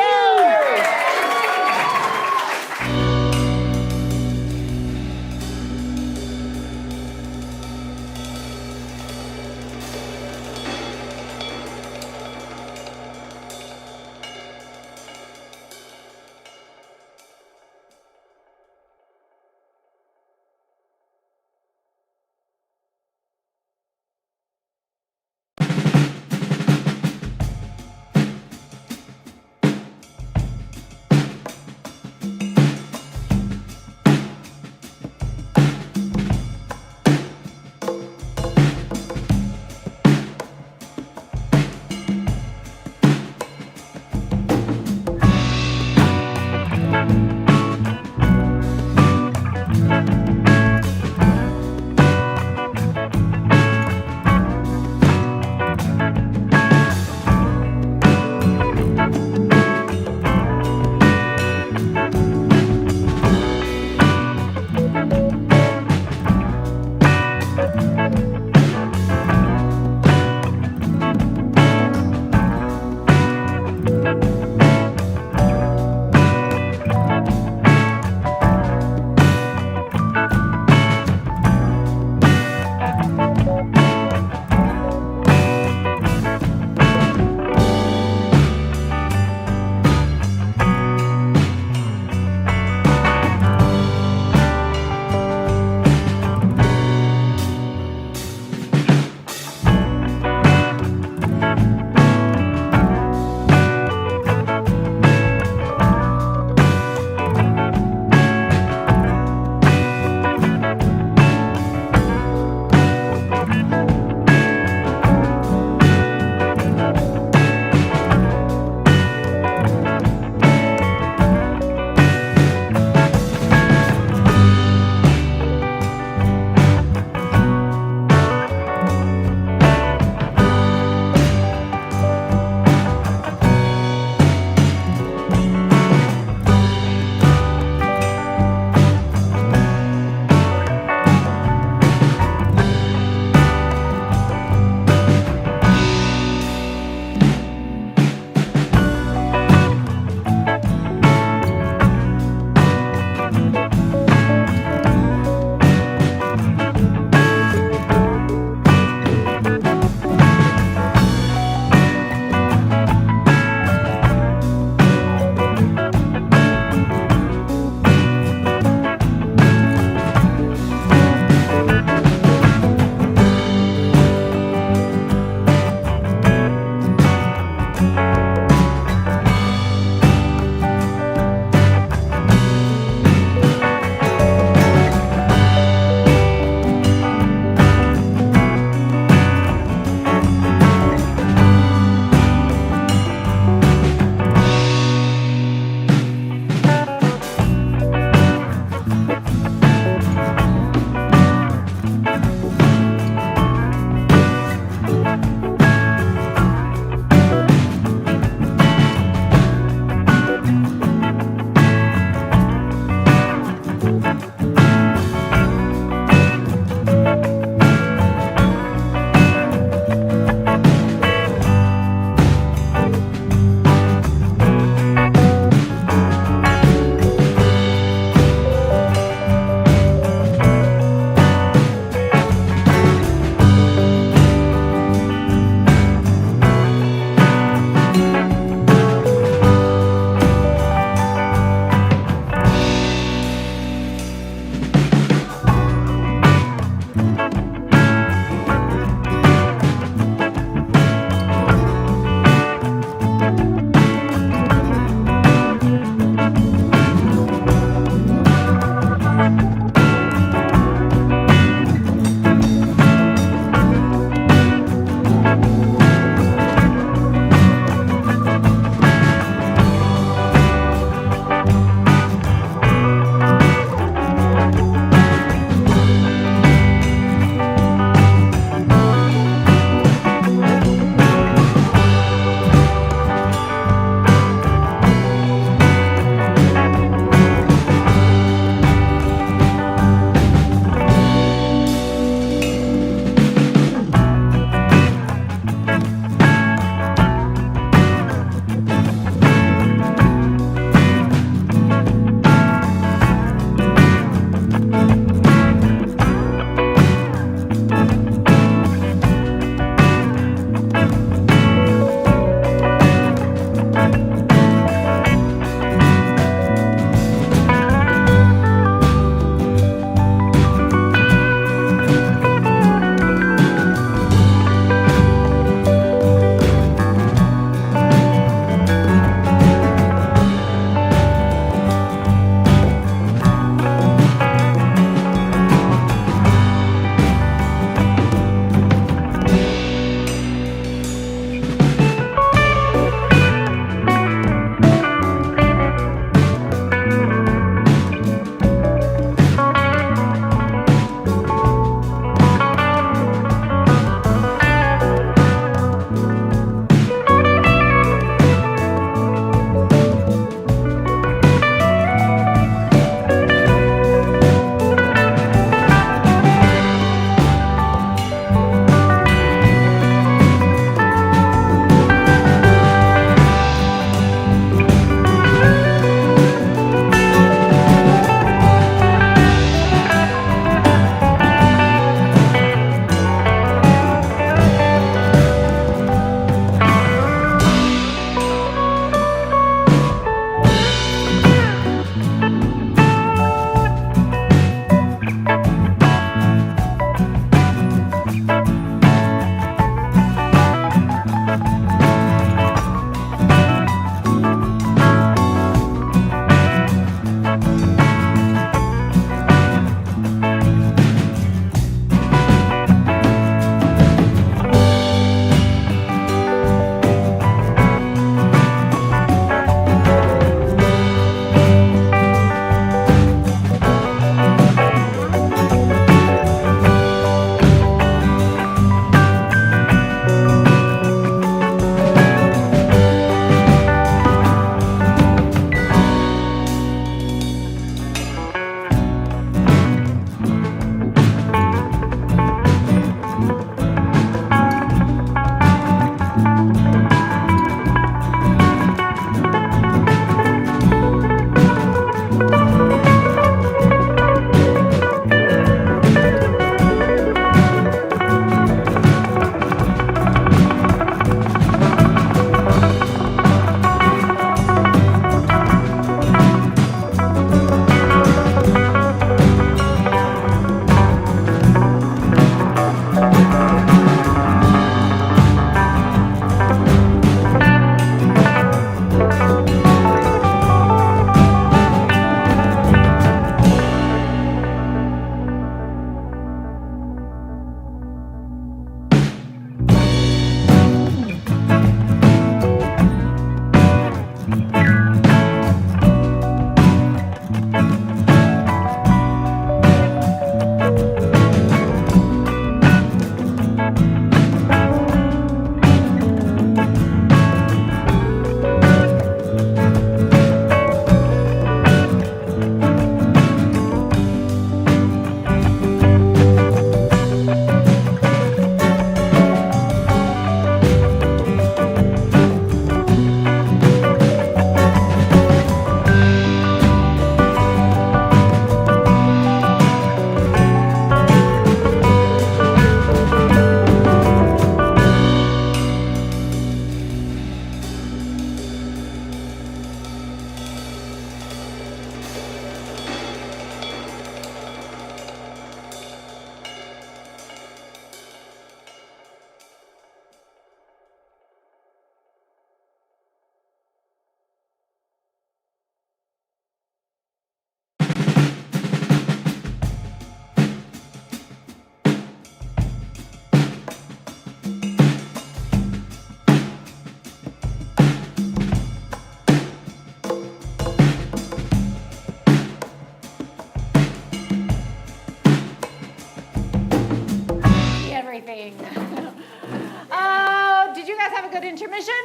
Intermission?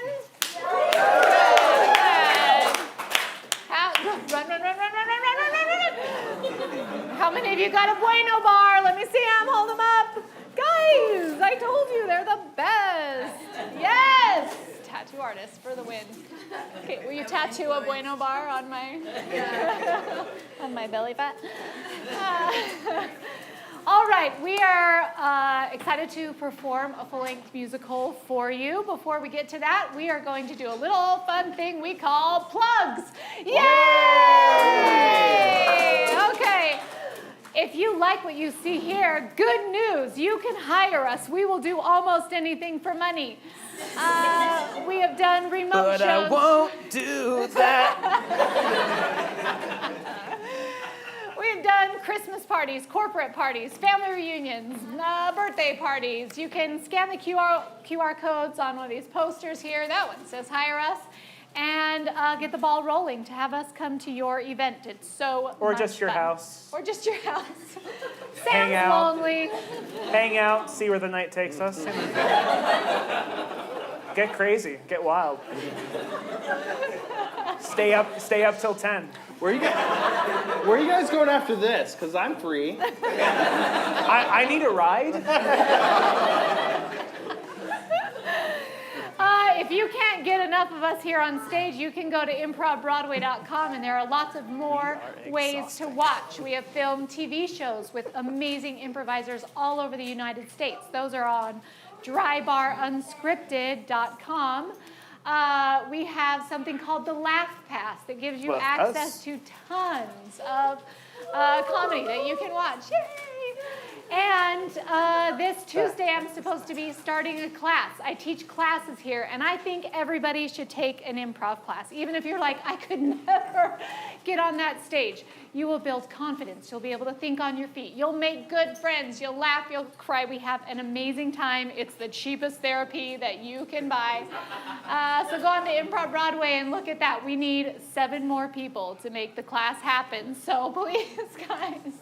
Good. Run. How many of you got a Bueno bar? Let me see them. Hold them up. Guys, I told you they're the best. Yes. Tattoo artist for the win. Okay, will you tattoo a Bueno bar on my on my belly fat? All right, we are excited to perform a full-length musical for you. Before we get to that, we are going to do a little fun thing we call plugs. Yay! Okay. If you like what you see here, good news, you can hire us. We will do almost anything for money. We have done remote shows. But I won't do that. We've done Christmas parties, corporate parties, family reunions, birthday parties. You can scan the QR codes on one of these posters here. That one says hire us. And get the ball rolling to have us come to your event. It's so Or much just your fun. house. Or just your house. Hang Sounds out. lonely. Hang out, see where the night takes us. Get crazy, get wild. Stay up till 10. Where are you guys going after this? Because I'm free. I need a ride. If you can't get enough of us here on stage, you can go to ImprovBroadway.com, and there are lots of more ways to watch. We have filmed TV shows with amazing improvisers all over the United States. Those are on drybarunscripted.com. We have something called the Laugh Pass that gives you access to tons of comedy that you can watch. Yay! And this Tuesday, I'm supposed to be starting a class. I teach classes here, and I think everybody should take an improv class. Even if you're like, I could never get on that stage. You will build confidence. You'll be able to think on your feet. You'll make good friends. You'll laugh. You'll cry. We have an amazing time. It's the cheapest therapy that you can buy. So go on to Improv Broadway and look at that. We need 7 more people to make the class happen. So please, guys.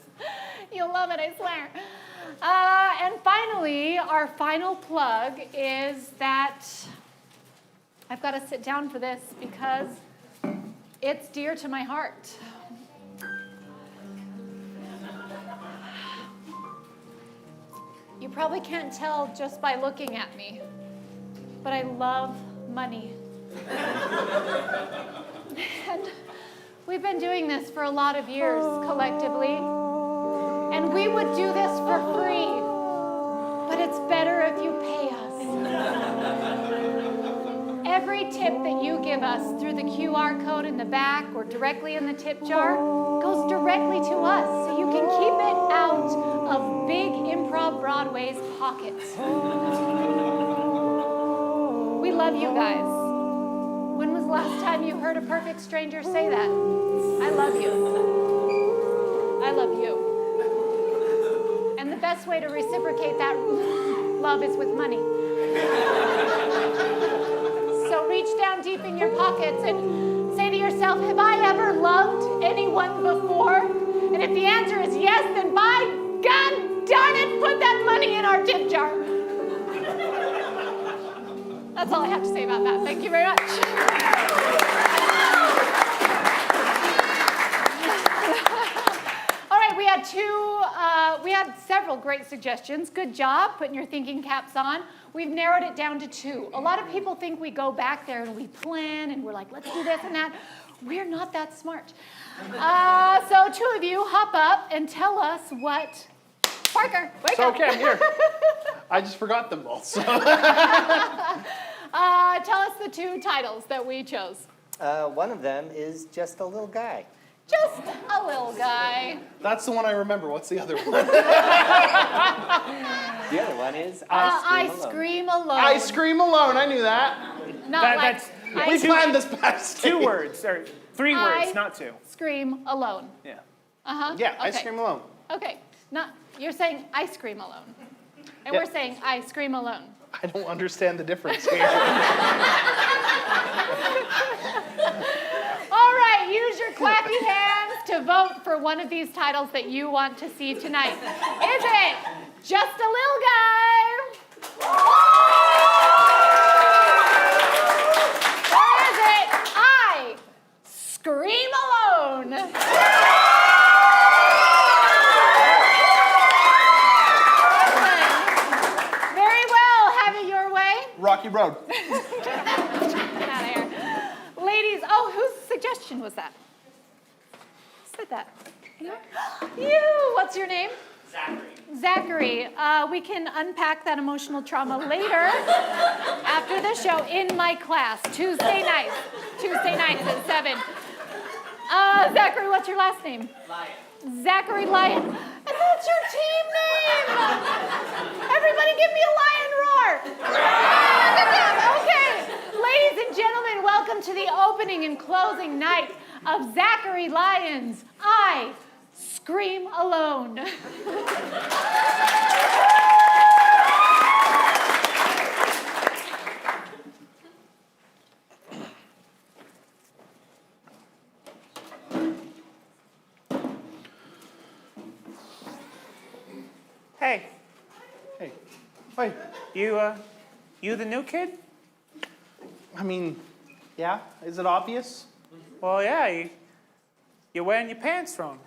You'll love it, I swear. And finally, our final plug is that I've got to sit down for this because it's dear to my heart. You probably can't tell just by looking at me, but I love money. And we've been doing this for a lot of years collectively. And we would do this for free, but it's better if you pay us. Every tip that you give us through the QR code in the back or directly in the tip jar goes directly to us, so you can keep it out of Big Improv Broadway's pockets. We love you guys. When was the last time you heard a perfect stranger say that? I love you. I love you. And the best way to reciprocate that love is with money. So reach down deep in your pockets and say to yourself, have I ever loved anyone before? And if the answer is yes, then by God darn it, put that money in our tip jar. That's all I have to say about that. Thank you very much. We had several great suggestions. Good job putting your thinking caps on. We've narrowed it down to 2. A lot of people think we go back there and we plan and we're like, let's do this and that. We're not that smart. So 2 of you hop up and tell us what. Parker, wake up. Okay, I'm here. I just forgot them both. So. Tell us the 2 titles that we chose. One of them is Just a Little Guy. Just a little guy. That's the one I remember. What's the other one? The other one is I Scream Alone. I Scream Alone. I knew that. Not That's We planned this past 2 words, or 3 words, not 2. Scream alone. Yeah. Uh-huh. Yeah, I Okay. Scream Alone. Okay. You're saying I scream alone. And Yeah. we're saying I scream alone. I don't understand the difference here. All right, use your clappy hands to vote for one of these titles that you want to see tonight. Is it Just a Little Guy? your road. Get out of here. Ladies, oh, whose suggestion was that? Who said that? Anyone? You! What's your name? Zachary. We can unpack that emotional trauma later after the show in my class, Tuesday nights. Tuesday nights at 7. Zachary, what's your last name? Lyon. Zachary Lyon. And that's your team name! Everybody give me a lion roar! Good job. Okay. Ladies and gentlemen, welcome to the opening and closing night of Zachary Lyon's I Scream Alone. Hey, Hey. Hey. you the new kid? I mean, yeah, is it obvious? Well, yeah, you're wearing your pants wrong.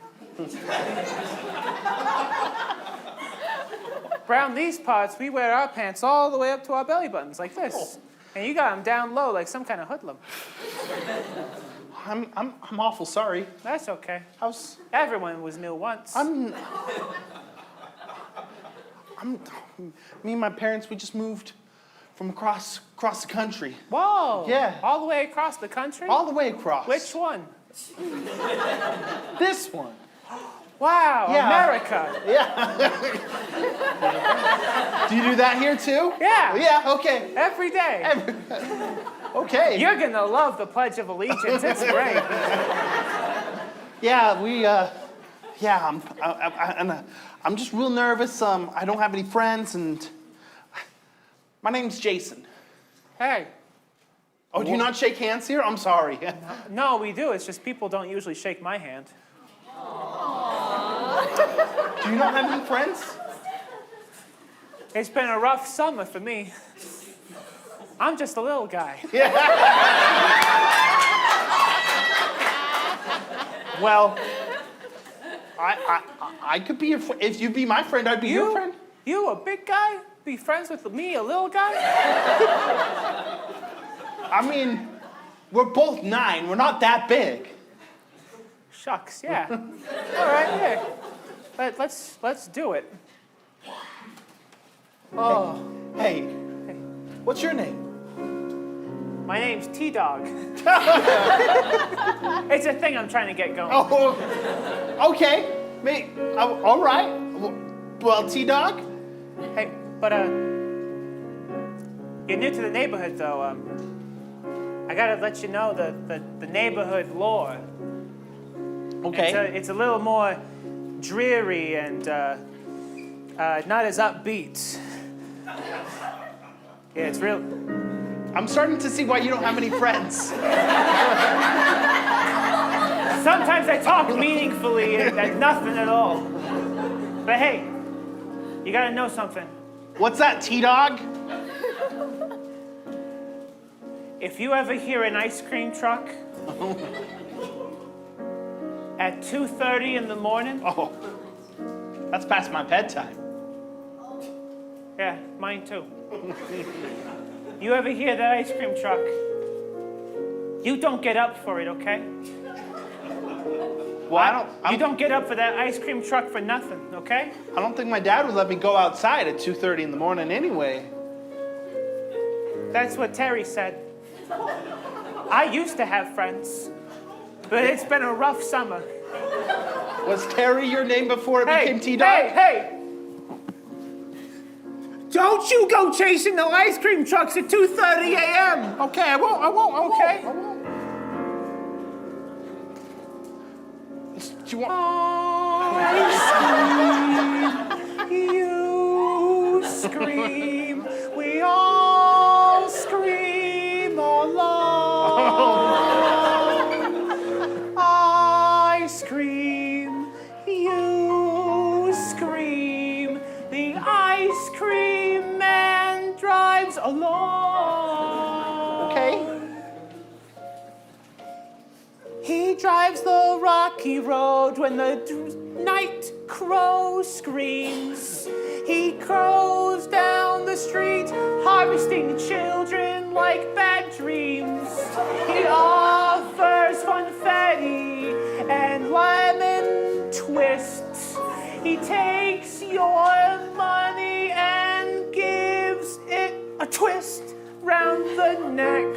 Around these parts, we wear our pants all the way up to our belly buttons, like this. And you got them down low like some kind of hoodlum. I'm awful sorry. That's okay. How's Everyone was new once. me and my parents, we just moved from across the country. Whoa! Yeah. All the way across the country? All the way across. Which one? This one. Wow, Yeah. America. Do you do that here too? Yeah. Yeah, okay. Every day. Okay. You're gonna love the Pledge of Allegiance. It's great. Yeah, I'm just real nervous. I don't have any friends, and my name's Jason. Hey. Oh, do you not shake hands here? I'm sorry. No, we do. It's just people don't usually shake my hand. Do you not have any friends? It's been a rough summer for me. I'm just a little guy. Well, I could be your friend. If you'd be my friend, I'd be your friend. You, a big guy, be friends with me, a little guy? I mean, we're both 9. We're not that big. Shucks, yeah. All right, yeah. Let's do it. Oh, Hey, what's your name? my name's T-Dog. It's a thing I'm trying to get going. Oh, okay. All right. Well, T-Dog? Hey, but you're new to the neighborhood, though. I gotta let you know the neighborhood lore. Okay. It's a little more dreary and not as upbeat. Yeah, it's real. I'm starting to see why you don't have any friends. Sometimes I talk meaningfully and nothing at all. But hey, you gotta know something. What's that, T-Dog? If you ever hear an ice cream truck at 2:30 in the morning, Oh, that's past my bedtime. yeah, mine too. You ever hear that ice cream truck? You don't get up for it, okay? Well, You don't get up for that ice cream truck for nothing, okay? I don't think my dad would let me go outside at 2:30 in the morning anyway. That's what Terry said. I used to have friends, but it's been a rough summer. Was Terry your name before it became T-Dog? Hey! Don't you go chasing no ice cream trucks at 2:30 a.m. Okay, I won't. Okay. I won't. Do you want? I scream, you scream, we all scream along. I scream, you scream, the ice cream man drives along. Okay. He drives the rock rocky road when the night crow screams. He crows down the street, harvesting children like bad dreams. He offers funfetti and lemon twists. He takes your money and gives it a twist round the neck.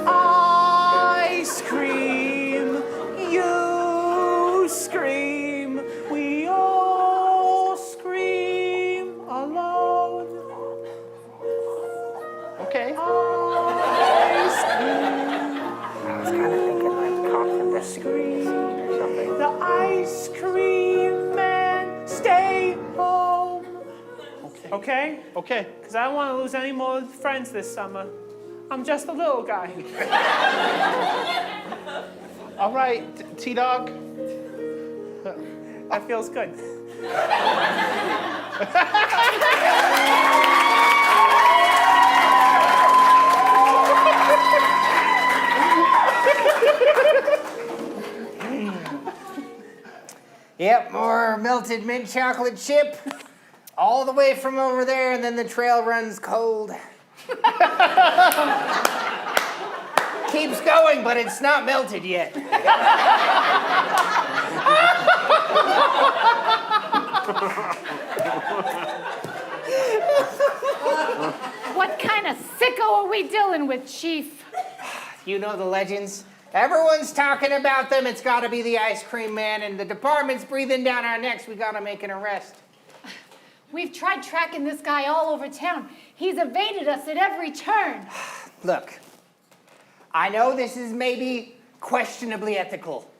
I scream, you scream, we all scream alone. Okay. I scream, I was kind of thinking like coffin scream. or something. The ice cream man, stay home. Okay? Okay. Because I don't want to lose any more friends this summer. I'm just a little guy. All right, T-Dog. That feels good. Yep, more melted mint chocolate chip. All the way from over there, and then the trail runs cold. Keeps going, but it's not melted yet. What kind of sicko are we dealing with, Chief? You know the legends. Everyone's talking about them. It's got to be the ice cream man, and the department's breathing down our necks. We got to make an arrest. We've tried tracking this guy all over town. He's evaded us at every turn. Look, I know this is maybe questionably ethical,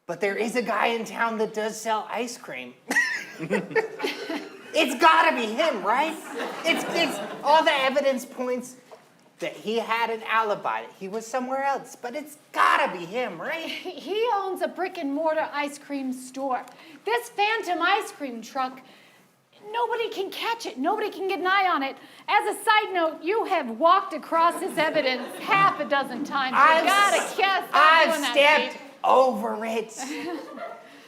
but there is a guy in town that does sell ice cream. It's gotta be him, right? It's all the evidence points that he had an alibi, that he was somewhere else, but it's gotta be him, right? He owns a brick and mortar ice cream store. This phantom ice cream truck, nobody can catch it. Nobody can get an eye on it. As a side note, you have walked across his evidence half a dozen times. You gotta guess. I've stepped over it.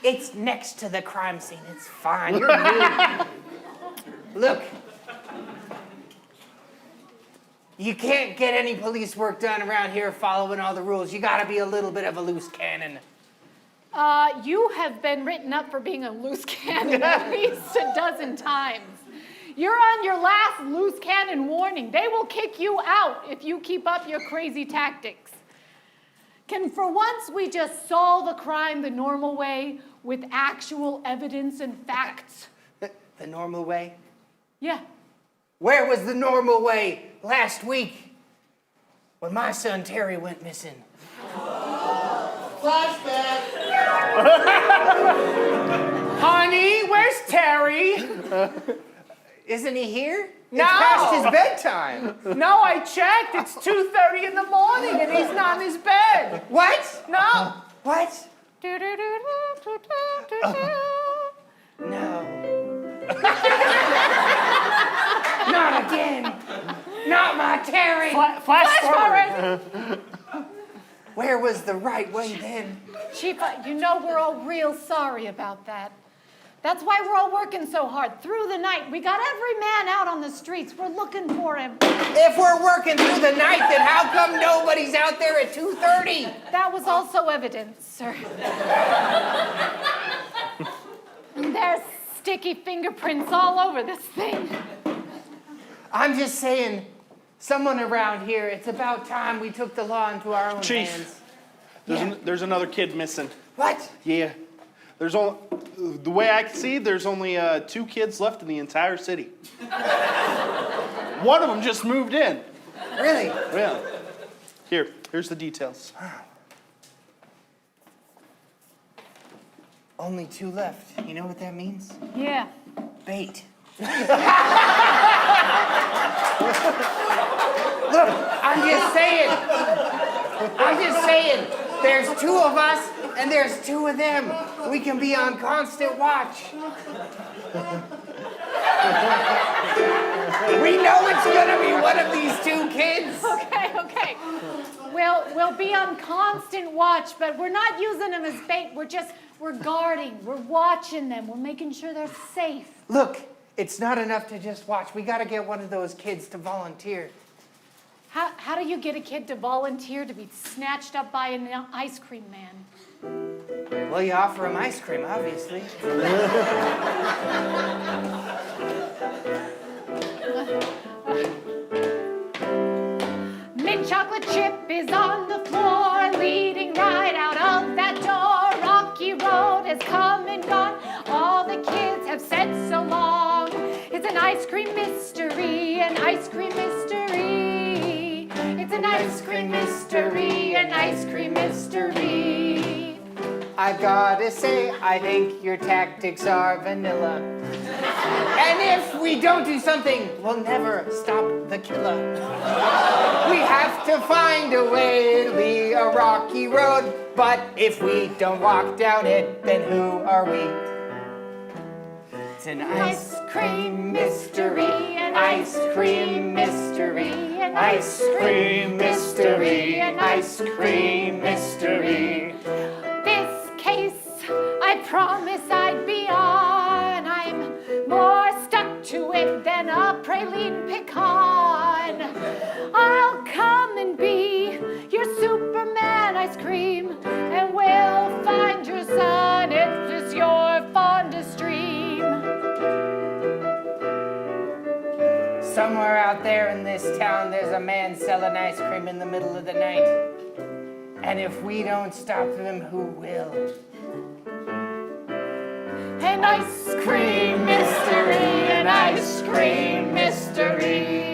It's next to the crime scene. It's fine. You're new. Look. You can't get any police work done around here following all the rules. You gotta be a little bit of a loose cannon. You have been written up for being a loose cannon at least a dozen times. You're on your last loose cannon warning. They will kick you out if you keep up your crazy tactics. Can for once we just solve a crime the normal way with actual evidence and facts? The normal way? Yeah. Where was the normal way last week when my son Terry went missing? Flashback. Honey, where's Terry? Isn't he here? No. It's past his bedtime. No, I checked. It's 2:30 in the morning and he's not in his bed. What? No. What? Do-do-do-do-do-do-do. No. Not again. Not my Terry. Flash forward. Where was the right way then? Chief, you know we're all real sorry about that. That's why we're all working so hard through the night. We got every man out on the streets. We're looking for him. If we're working through the night, then how come nobody's out there at 2:30? That was also evidence, sir. And there's sticky fingerprints all over this thing. I'm just saying, someone around here, it's about time we took the law into our own Chief. hands. There's another kid missing. What? Yeah. There's only, the way I can see, there's only 2 kids left in the entire city. One of them just moved in. Really? Yeah. Here's the details. Only 2 left. You know what that means? Yeah. Bait. Look, I'm just saying, there's 2 of us and there's 2 of them. We can be on constant watch. We know it's gonna be one of these two kids. Okay. We'll be on constant watch, but we're not using them as bait. We're guarding. We're watching them. We're making sure they're safe. Look, it's not enough to just watch. We gotta get one of those kids to volunteer. How do you get a kid to volunteer to be snatched up by an ice cream man? Well, you offer him ice cream, obviously. Mint chocolate chip is on the floor, leading right out of that door. Rocky road has come and gone. All the kids have said so long. It's an ice cream mystery, an ice cream mystery. It's an ice cream mystery, an ice cream mystery. I gotta say, I think your tactics are vanilla. And if we don't do something, we'll never stop the killer. We have to find a way. It'll be a rocky road, but if we don't walk down it, then who are we? It's an ice cream mystery, an ice cream mystery, an ice cream mystery, an ice cream mystery. This case, I promise I'd be on. I'm more stuck to it than a praline pecan. I'll come and be your Superman ice cream, and we'll find your son. It's just your fondest dream. Somewhere out there in this town, there's a man selling ice cream in the middle of the night. And if we don't stop him, who will? An ice cream mystery, an ice cream mystery.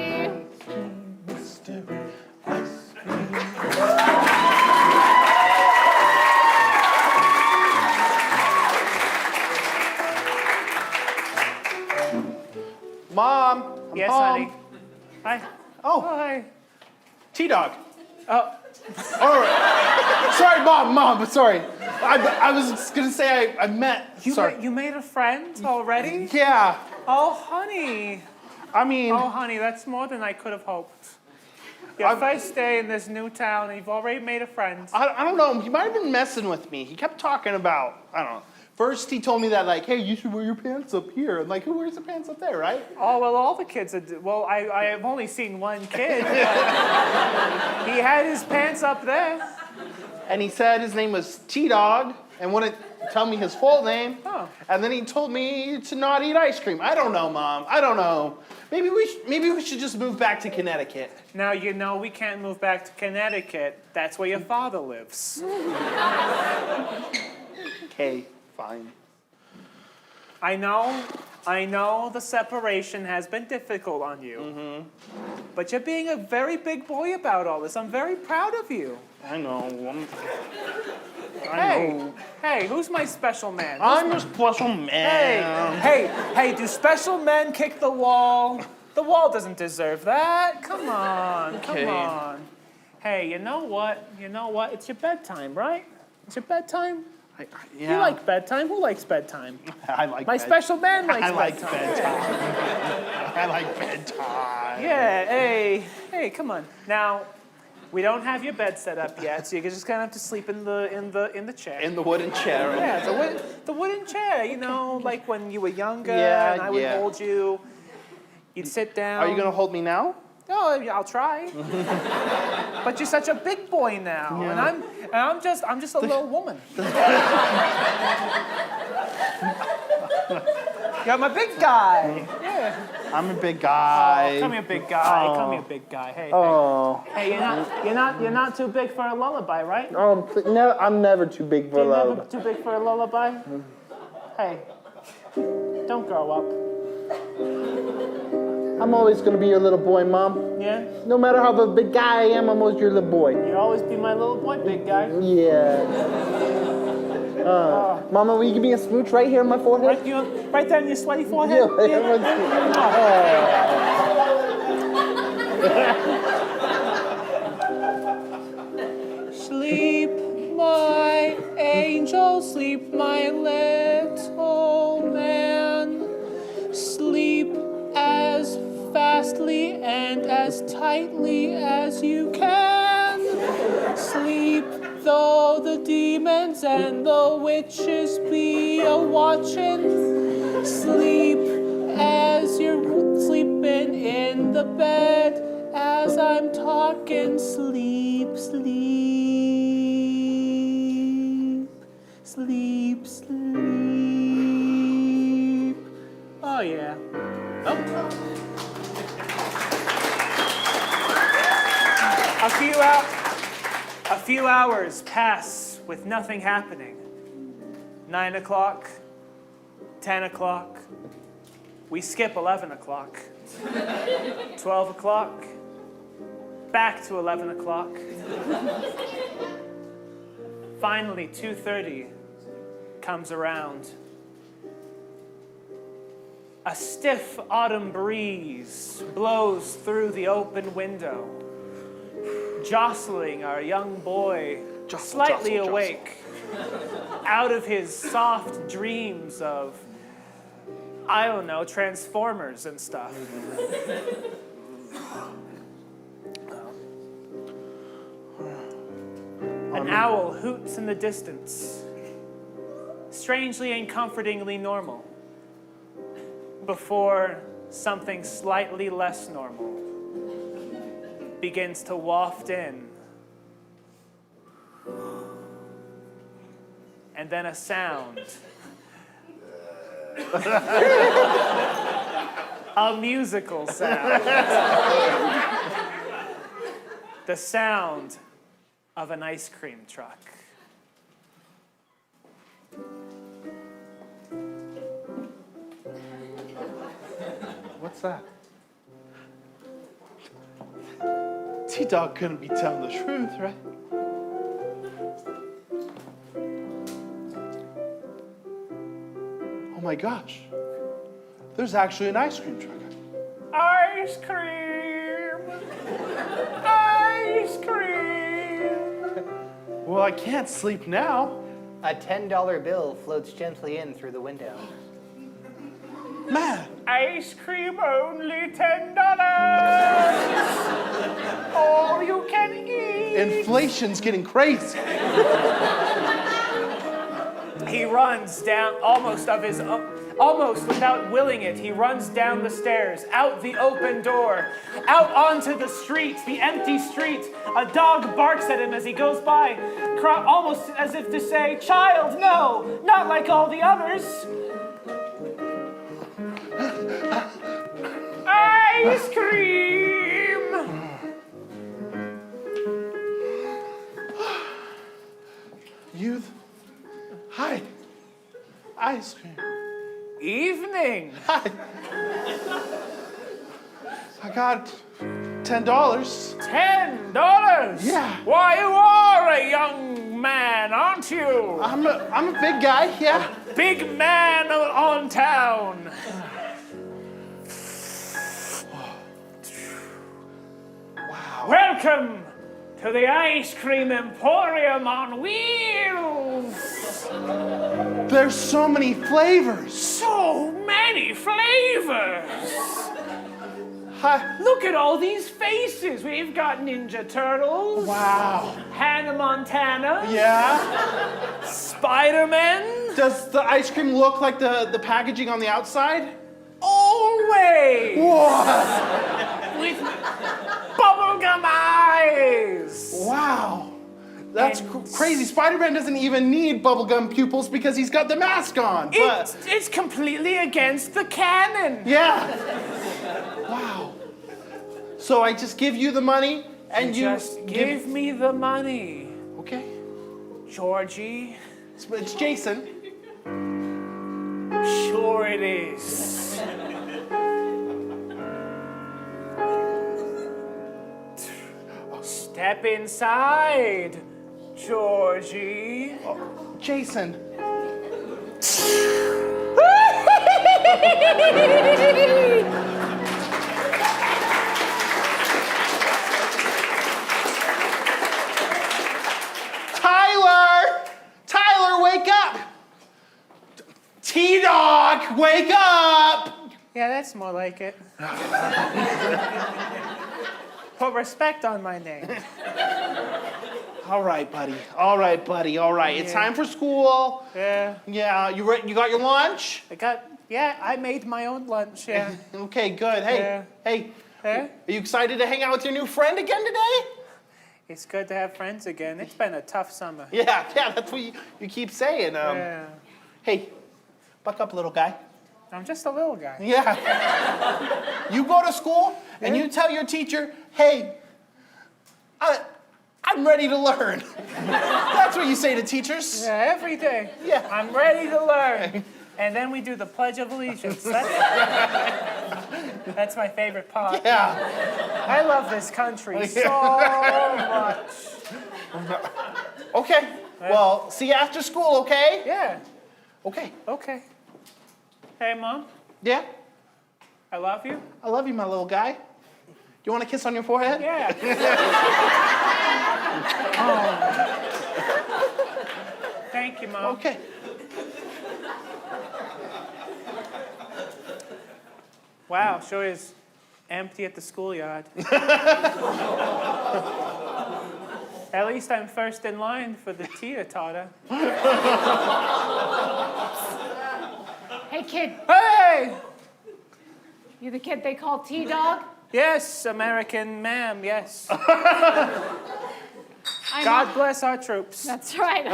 Mom, I'm Yes, home. honey. Hi. Oh, Hi. T-Dog. Oh, All right. Sorry, Mom, sorry. I was gonna say I met. Sorry. you made a friend already? Yeah. Oh, honey. I mean, Oh, honey, that's more than I could have hoped. Your first day in this new town, and you've already made a friend. I don't know. He might have been messing with me. He kept talking about, I don't know. First, he told me that, like, hey, you should wear your pants up here. I'm like, who wears the pants up there, right? Oh, well, all the kids are, I have only seen one kid. He had his pants up there. And he said his name was T-Dog and wouldn't tell me his full name. Oh. And then he told me to not eat ice cream. I don't know, Mom. I don't know. Maybe we should just move back to Connecticut. Now, you know we can't move back to Connecticut. That's where your father lives. Okay, fine. I know the separation has been difficult on you. Mm-hmm. But you're being a very big boy about all this. I'm very proud of you. I know. Hey, who's my special man? I'm a special man. Hey, do special men kick the wall? The wall doesn't deserve that. Come on, Okay. come on. Hey, you know what? It's your bedtime, right? It's your bedtime? Yeah. You like bedtime? Who likes bedtime? I like My special man likes I like bedtime. bedtime. I like bedtime. Yeah, hey, come on. Now, we don't have your bed set up yet, so you're just gonna have to sleep in the chair. In the wooden chair. Yeah, the wooden chair, you know, like when you were younger Yeah, and I would yeah. hold you. You'd sit down. Are you gonna hold me now? Oh, I'll try. But you're such a big boy now, Yeah. and I'm just a little woman. Yeah, I'm a big guy. Yeah. I'm a big guy. Oh, come here, big guy. Come here, big guy. Hey, Oh. hey, you're not too big for a lullaby, right? Oh, no, I'm never too big for You're love. never too big for a lullaby. Hey, don't grow up. I'm always gonna be your little boy, Mom. Yeah, No matter how the big guy I am, I'm always your little boy. you always be my little boy, big guy. Yeah. Mama, will you give me a smooch right here on my forehead? Right there in your sweaty forehead. Sleep, my angel, sleep, my little man. Sleep as fast fastly and as tightly as you can. Sleep though the demons and the witches be a-watchin'. Sleep as you're sleeping in the bed. As I'm talking, sleep, sleep, sleep, sleep. Oh yeah. Oh. A few hours pass with nothing happening. 9 o'clock, 10 o'clock. We skip 11 o'clock. 12 o'clock. Back to 11 o'clock. Finally, 2:30 comes around. A stiff autumn breeze blows through the open window, jostling our young boy, slightly awake, out of his soft dreams of, I don't know, Transformers and stuff. An owl hoots in the distance, strangely and comfortingly normal, before something slightly less normal begins to waft in. And then a sound. A musical sound. The sound of an ice cream truck. What's that? T-Dog couldn't be telling the truth, right? Oh my gosh. There's actually an ice cream truck. Ice cream! Ice cream! Well, I can't sleep now. A $10 bill floats gently in through the window. Man, Ice cream only $10! All you can eat! inflation's getting crazy. He runs down almost without willing it. He runs down the stairs, out the open door, out onto the street, the empty street. A dog barks at him as he goes by, almost as if to say, "Child, no, not like all the others." Ice cream! Youth. Hi. Ice cream. Evening. Hi. I got $10. $10? Yeah. Why, you are a young man, aren't you? I'm a big guy, yeah. Big man on town. Wow. Welcome to the Ice Cream Emporium on Wheels. There's so many flavors. So many flavors. Hi. Look at all these faces. We've got Ninja Turtles. Wow. Hannah Montana. Yeah. Spider-Man. Does the ice cream look like the packaging on the outside? Always. What? With bubblegum eyes. Wow. That's And- crazy. Spider-Man doesn't even need bubblegum pupils because he's got the mask on. But It's completely against the canon. yeah. Wow. So I just give you the money and you Just give me the money, Okay. Georgie. It's Jason. Sure it is. Step inside, Georgie. Jason. Tyler, wake up! T-Dog, wake up! Yeah, that's more like it. Put respect on my name. All right, buddy. All right, buddy. All right. It's Yeah. time for school. Yeah. Yeah, you got your lunch? I made my own lunch, yeah. Okay, good. Hey, Yeah. hey. Yeah? Are you excited to hang out with your new friend again today? It's good to have friends again. It's been a tough summer. Yeah, that's what you keep saying. Yeah. Hey, buck up, little guy. I'm just a little guy. Yeah. You go to school and you tell your teacher, hey, I'm ready to learn. That's what you say to teachers. Yeah, every day. Yeah. I'm ready to learn. And then we do the Pledge of Allegiance. That's my favorite part. Yeah. I love this country so much. Okay. Well, see you after school, okay? Yeah, Okay. okay. Hey, Mom, Yeah? I love you. I love you, my little guy. Do you want a kiss on your forehead? Yeah. Thank you, Mom. Okay. Wow, sure is empty at the schoolyard. At least I'm first in line for the teeter-totter. Hey, kid, Hey! you the kid they call T-Dog? Yes, American ma'am, yes. I'm God not- bless our troops. That's right.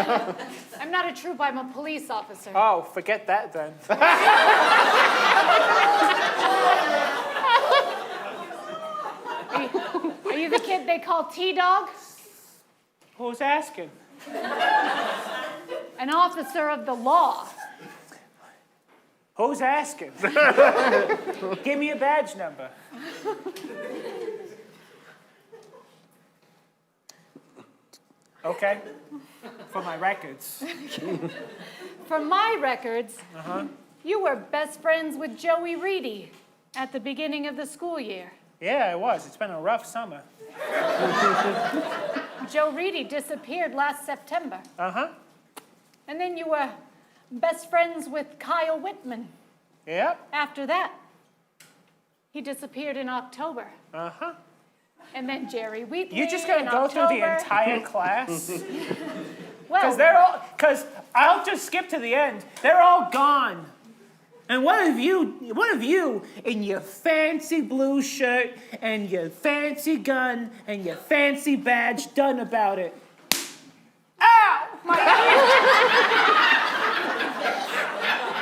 I'm not a troop, I'm a police officer. Oh, forget that then. Are you the kid they call T-Dog? Who's asking? An officer of the law. Who's asking? Give me a badge number. Okay. For my records. From my records, you were best friends with Joey Reedy at the beginning of the school year. Yeah, it was. It's been a rough summer. Joe Reedy disappeared last September. Uh-huh. And then you were best friends with Kyle Whitman Yep. after that. He disappeared in October. Uh-huh. And then Jerry Wheatley You just gotta in go through the October. entire class? Well, Because I'll just skip to the end. They're all gone. And what have you in your fancy blue shirt and your fancy gun and your fancy badge done about it? Ow! My ear!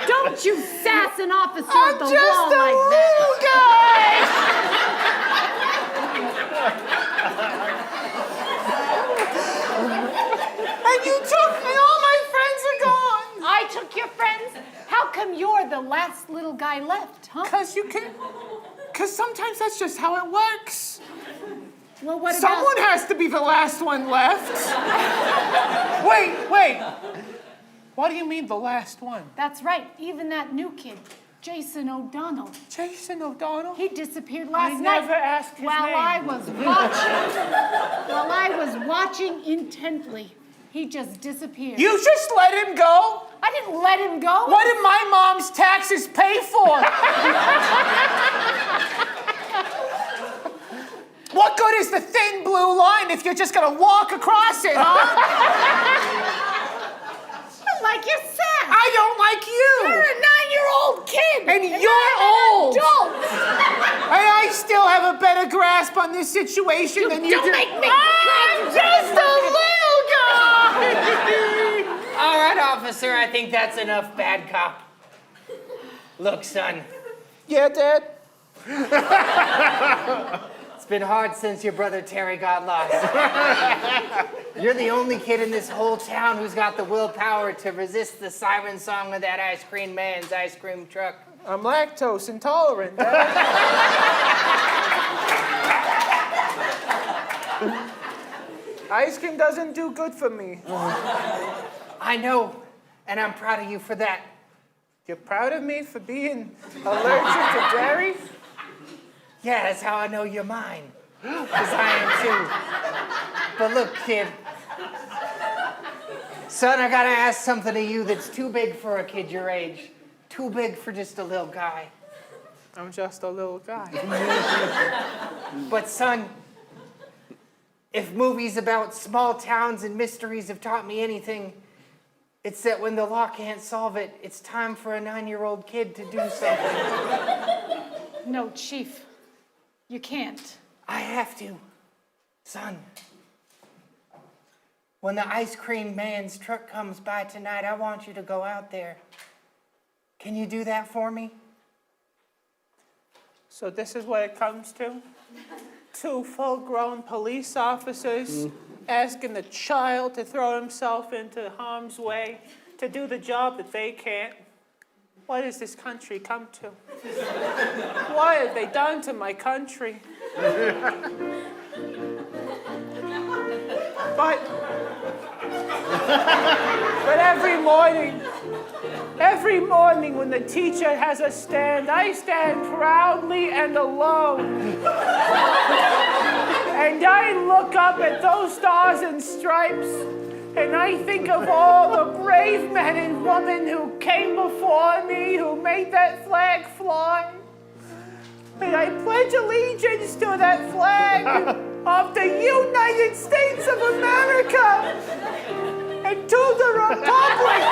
don't you sass an officer I'm of the just law a like little that. guy! And you took me, all my friends are gone! I took your friends? How come you're the last little guy left, huh? Because sometimes that's just how it works. Well, what Someone about... has to be the last one left. Wait. What do you mean the last one? That's right, even that new kid, Jason O'Donnell. Jason O'Donnell? He disappeared last night. never asked his while name. I was watching intently. He just disappeared. You just let him go? I didn't let him go. What did my mom's taxes pay for? What good is the thin blue line if you're just gonna walk across it, huh? Like you're sad. I don't like you. You're a 9-year-old kid. And you're old. Adult. And I still have a better grasp on this situation than you Don't do. make me I'm just a little guy. All right, officer, I think that's enough bad cop. Look, son, Yeah, Dad? it's been hard since your brother Terry got lost. You're the only kid in this whole town who's got the willpower to resist the siren song of that ice cream man's ice cream truck. I'm lactose intolerant, Dad. Ice cream doesn't do good for me. I know, and I'm proud of you for that. You're proud of me for being allergic to dairy? Yeah, that's how I know you're mine. Because I am too. But look, kid. Son, I gotta ask something of you that's too big for a kid your age. Too big for just a little guy. I'm just a little guy. But son, if movies about small towns and mysteries have taught me anything, it's that when the law can't solve it, it's time for a 9-year-old kid to do something. No, Chief, you can't. I have to. Son, when the ice cream man's truck comes by tonight, I want you to go out there. Can you do that for me? So this is what it comes to? 2 full-grown police officers asking the child to throw himself into harm's way to do the job that they can't. What has this country come to? What have they done to my country? But every morning when the teacher has a stand, I stand proudly and alone. And I look up at those stars and stripes, and I think of all the brave men and women who came before me, who made that flag fly. And I pledge allegiance to that flag of the United States of America and to the republic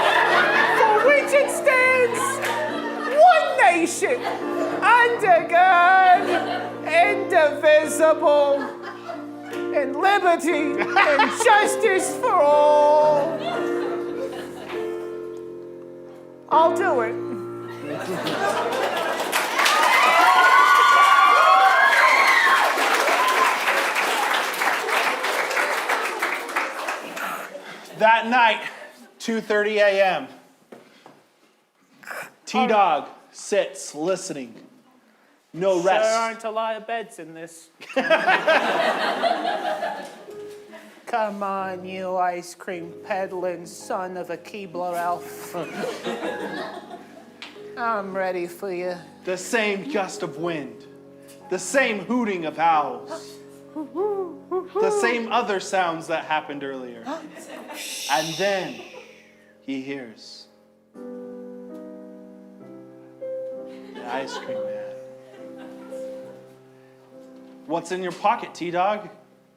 for which it stands, one nation, under God, indivisible, and liberty and justice for all. I'll do it. That night, 2:30 a.m., T-Dog sits listening. No rest. There aren't a lot of beds in this. Come on, you ice cream peddling son of a Keebler elf. I'm ready for you. The same gust of wind, the same hooting of owls, the same other sounds that happened earlier. And then he hears the ice cream man. What's in your pocket, T-Dog?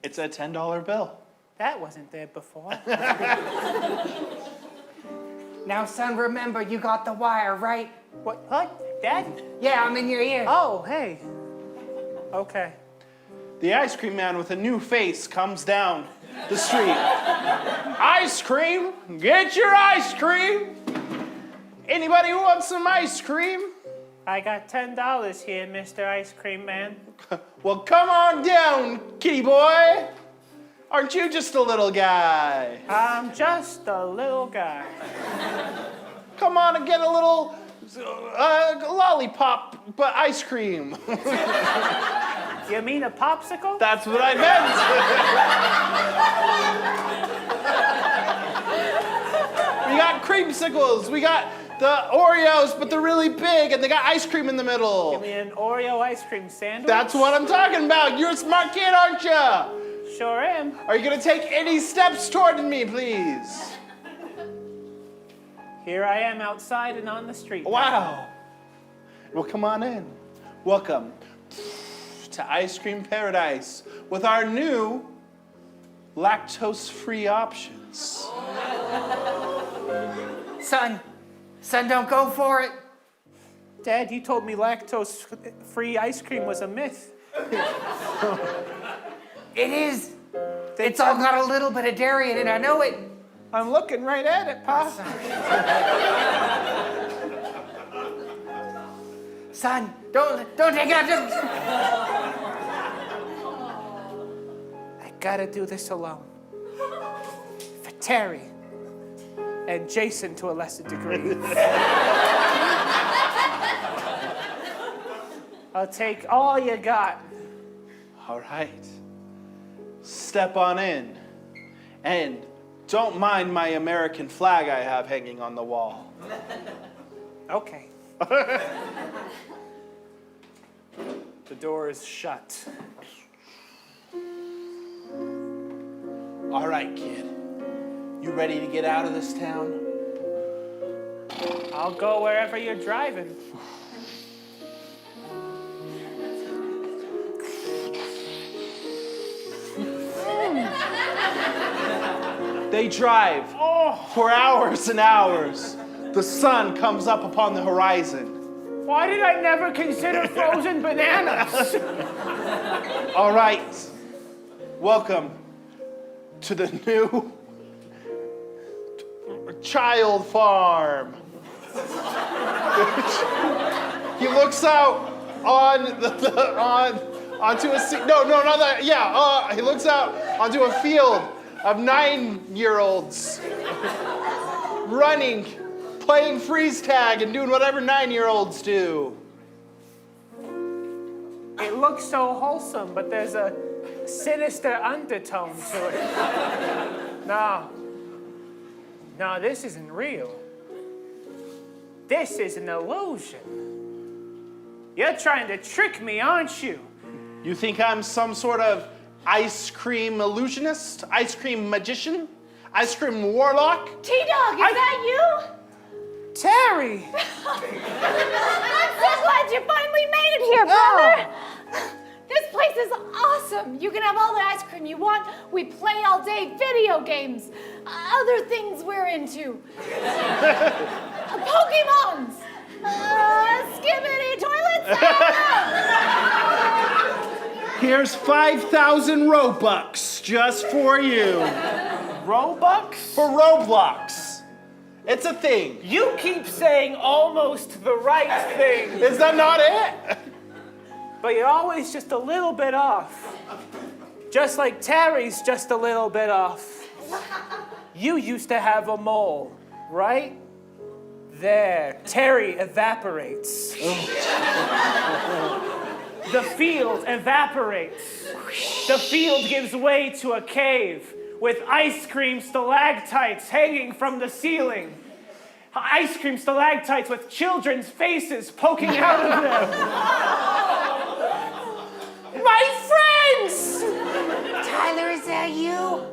It's a $10 bill. That wasn't there before. Now, son, remember, you got the wire, right? What? Dad? Yeah, I'm in your ear. Oh, hey. Okay. The ice cream man with a new face comes down the street. Ice cream? Get your ice cream! Anybody who wants some ice cream? I got $10 here, Mr. Ice Cream Man. Well, come on down, kitty boy. Aren't you just a little guy? I'm just a little guy. Come on and get a little lollipop, but ice cream. You mean a popsicle? That's what I meant. We got creamsicles. We got the Oreos, but they're really big, and they got ice cream in the middle. Give me an Oreo ice cream sandwich. That's what I'm talking about. You're a smart kid, aren't you? Sure am. Are you gonna take any steps toward me, please? Here I am outside and on the street. Wow. Well, come on in. Welcome to Ice Cream Paradise with our new lactose-free options. Son, don't go for it. Dad, you told me lactose-free ice cream was a myth. It is. It's all got a little bit of dairy in it, I know it. I'm looking right at it, Pa. Son, don't take it out. I gotta do this alone. For Terry. And Jason to a lesser degree. I'll take all you got. All right. Step on in. And don't mind my American flag I have hanging on the wall. Okay. The door is shut. All right, kid. You ready to get out of this town? I'll go wherever you're driving. They drive for hours and hours. The sun comes up upon the horizon. Why did I never consider frozen bananas? All right. Welcome to the new child farm. He looks out onto a he looks out onto a field of 9-year-olds running, playing freeze tag and doing whatever 9-year-olds do. It looks so wholesome, but there's a sinister undertone to it. No, this isn't real. This is an illusion. You're trying to trick me, aren't you? You think I'm some sort of ice cream illusionist? Ice cream magician? Ice cream warlock? T-Dog, is that you? Terry! I'm so glad you finally made it here, brother. This place is awesome. You can have all the ice cream you want. We play all day, video games, other things we're into. Pokemons, skibbity toilets. Here's 5,000 Robux just for you. Robux? For Roblox. It's a thing. You keep saying almost the right thing, Is that not it? but you're always just a little bit off. Just like Terry's just a little bit off. You used to have a mole, right? There, Terry evaporates. The field evaporates. The field gives way to a cave with ice cream stalactites hanging from the ceiling. Ice cream stalactites with children's faces poking out of them. My friends! Tyler, is that you?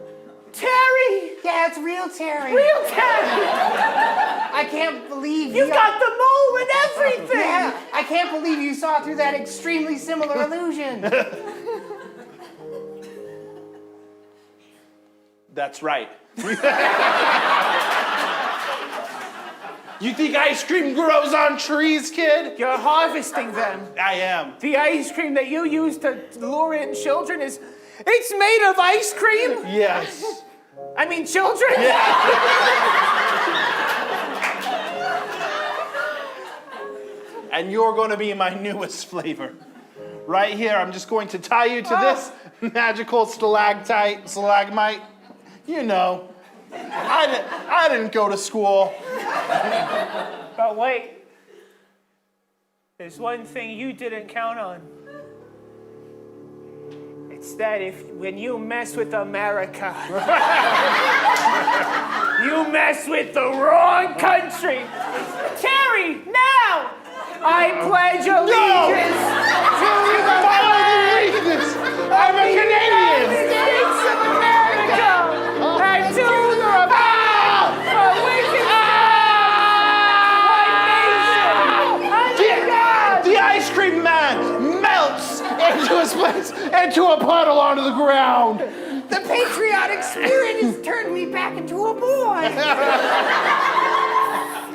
Terry! Yeah, it's real Terry. Real Terry! I can't believe You got the mole and everything! Yeah, I can't believe you saw through that extremely similar illusion. That's right. You think ice cream grows on trees, kid? You're harvesting them. I am. The ice cream that you use to lure in children it's made of ice cream? Yes. I mean children? And you're going to be my newest flavor. Right here, I'm just going to tie you to this magical stalagmite. You know, I didn't go to school. But wait. There's one thing you didn't count on. It's that when you mess with America, you mess with the wrong country. Terry, now! I pledge allegiance to the flag I'm a Canadian. States of America and to the republic for which it stands, one nation, The ice cream man melts into a puddle onto the ground. The patriotic spirit has turned me back into a boy.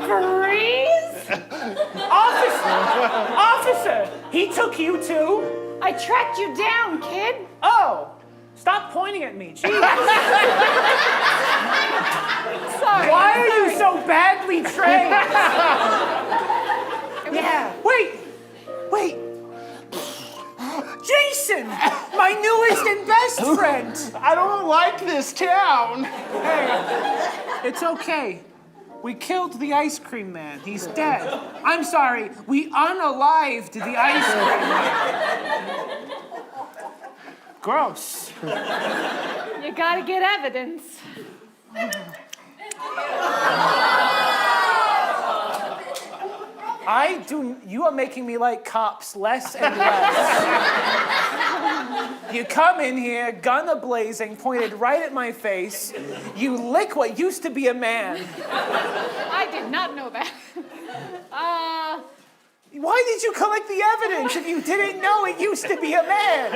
Freeze? Officer, he took you too? I tracked you down, kid. Oh, stop pointing at me, Jesus. Sorry. Why are you so badly trained? Yeah. Wait. Jason, my newest and best friend. I don't like this town. Hey, it's okay. We killed the ice cream man. He's dead. I'm sorry, we unalived the ice cream man. Gross. You gotta get evidence. You are making me like cops less and less. You come in here, gun a-blazing, pointed right at my face. You lick what used to be a man. I did not know that. Why did you collect the evidence if you didn't know it used to be a man?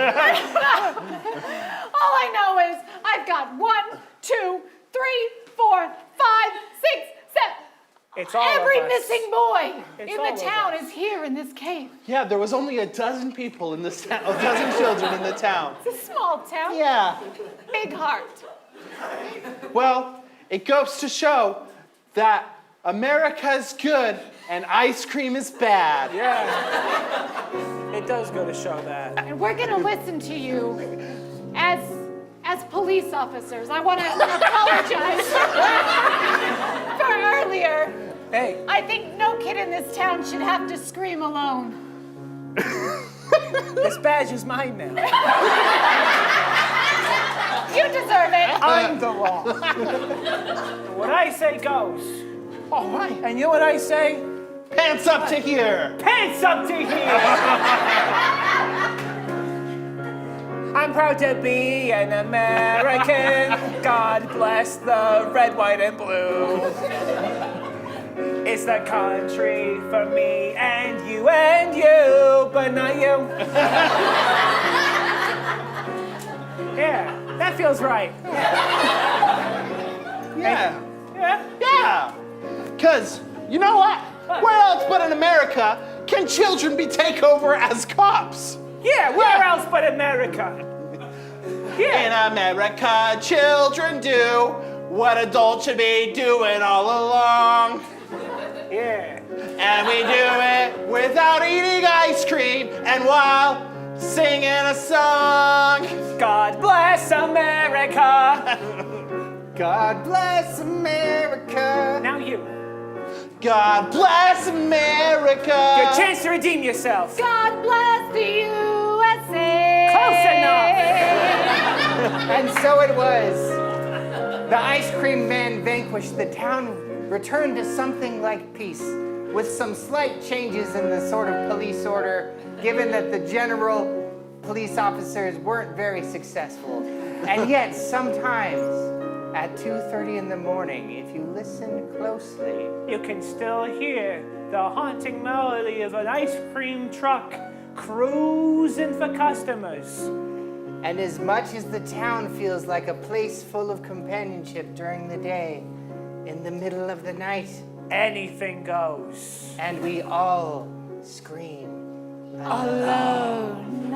All I know is I've got 1, 2, 3 3, 4, 5, 6, 7. It's all Every of us. missing boy It's in all the of town us. is here in this cave. Yeah, there was only a dozen people in this town, a dozen children in the town. It's a small town. Yeah. Big heart. Well, it goes to show that America's good and ice cream is bad. Yeah. It does go to show that. And we're going to listen to you as police officers. I want to apologize for earlier. Hey, I think no kid in this town should have to scream alone. this badge is mine now. You deserve it. I'm the law. What I say goes. All right. And you know what I say? Pants up to here. Pants up to here! I'm proud to be an American. God bless the red, white, and blue. It's the country for me and you, but not you. Yeah, that feels right. Yeah. Yeah? Yeah. Because, you know what? Where else but in America can children be taken over as cops? Yeah, where else but America? Yeah. In America, children do what adults should be doing all along. Yeah. And we do it without eating ice cream and while singing a song. God bless America. God bless America. Now you. God bless America. Your chance to redeem yourself. God bless the USA. Close enough. And so it was. The ice cream man vanquished. The town returned to something like peace, with some slight changes in the sort of police order, given that the general police officers weren't very successful. And yet, sometimes, at 2:30 in the morning, if you listen closely, You can still hear the haunting melody of an ice cream truck cruising for customers. and as much as the town feels like a place full of companionship during the day, in the middle of the night, Anything goes. and we all scream. Alone.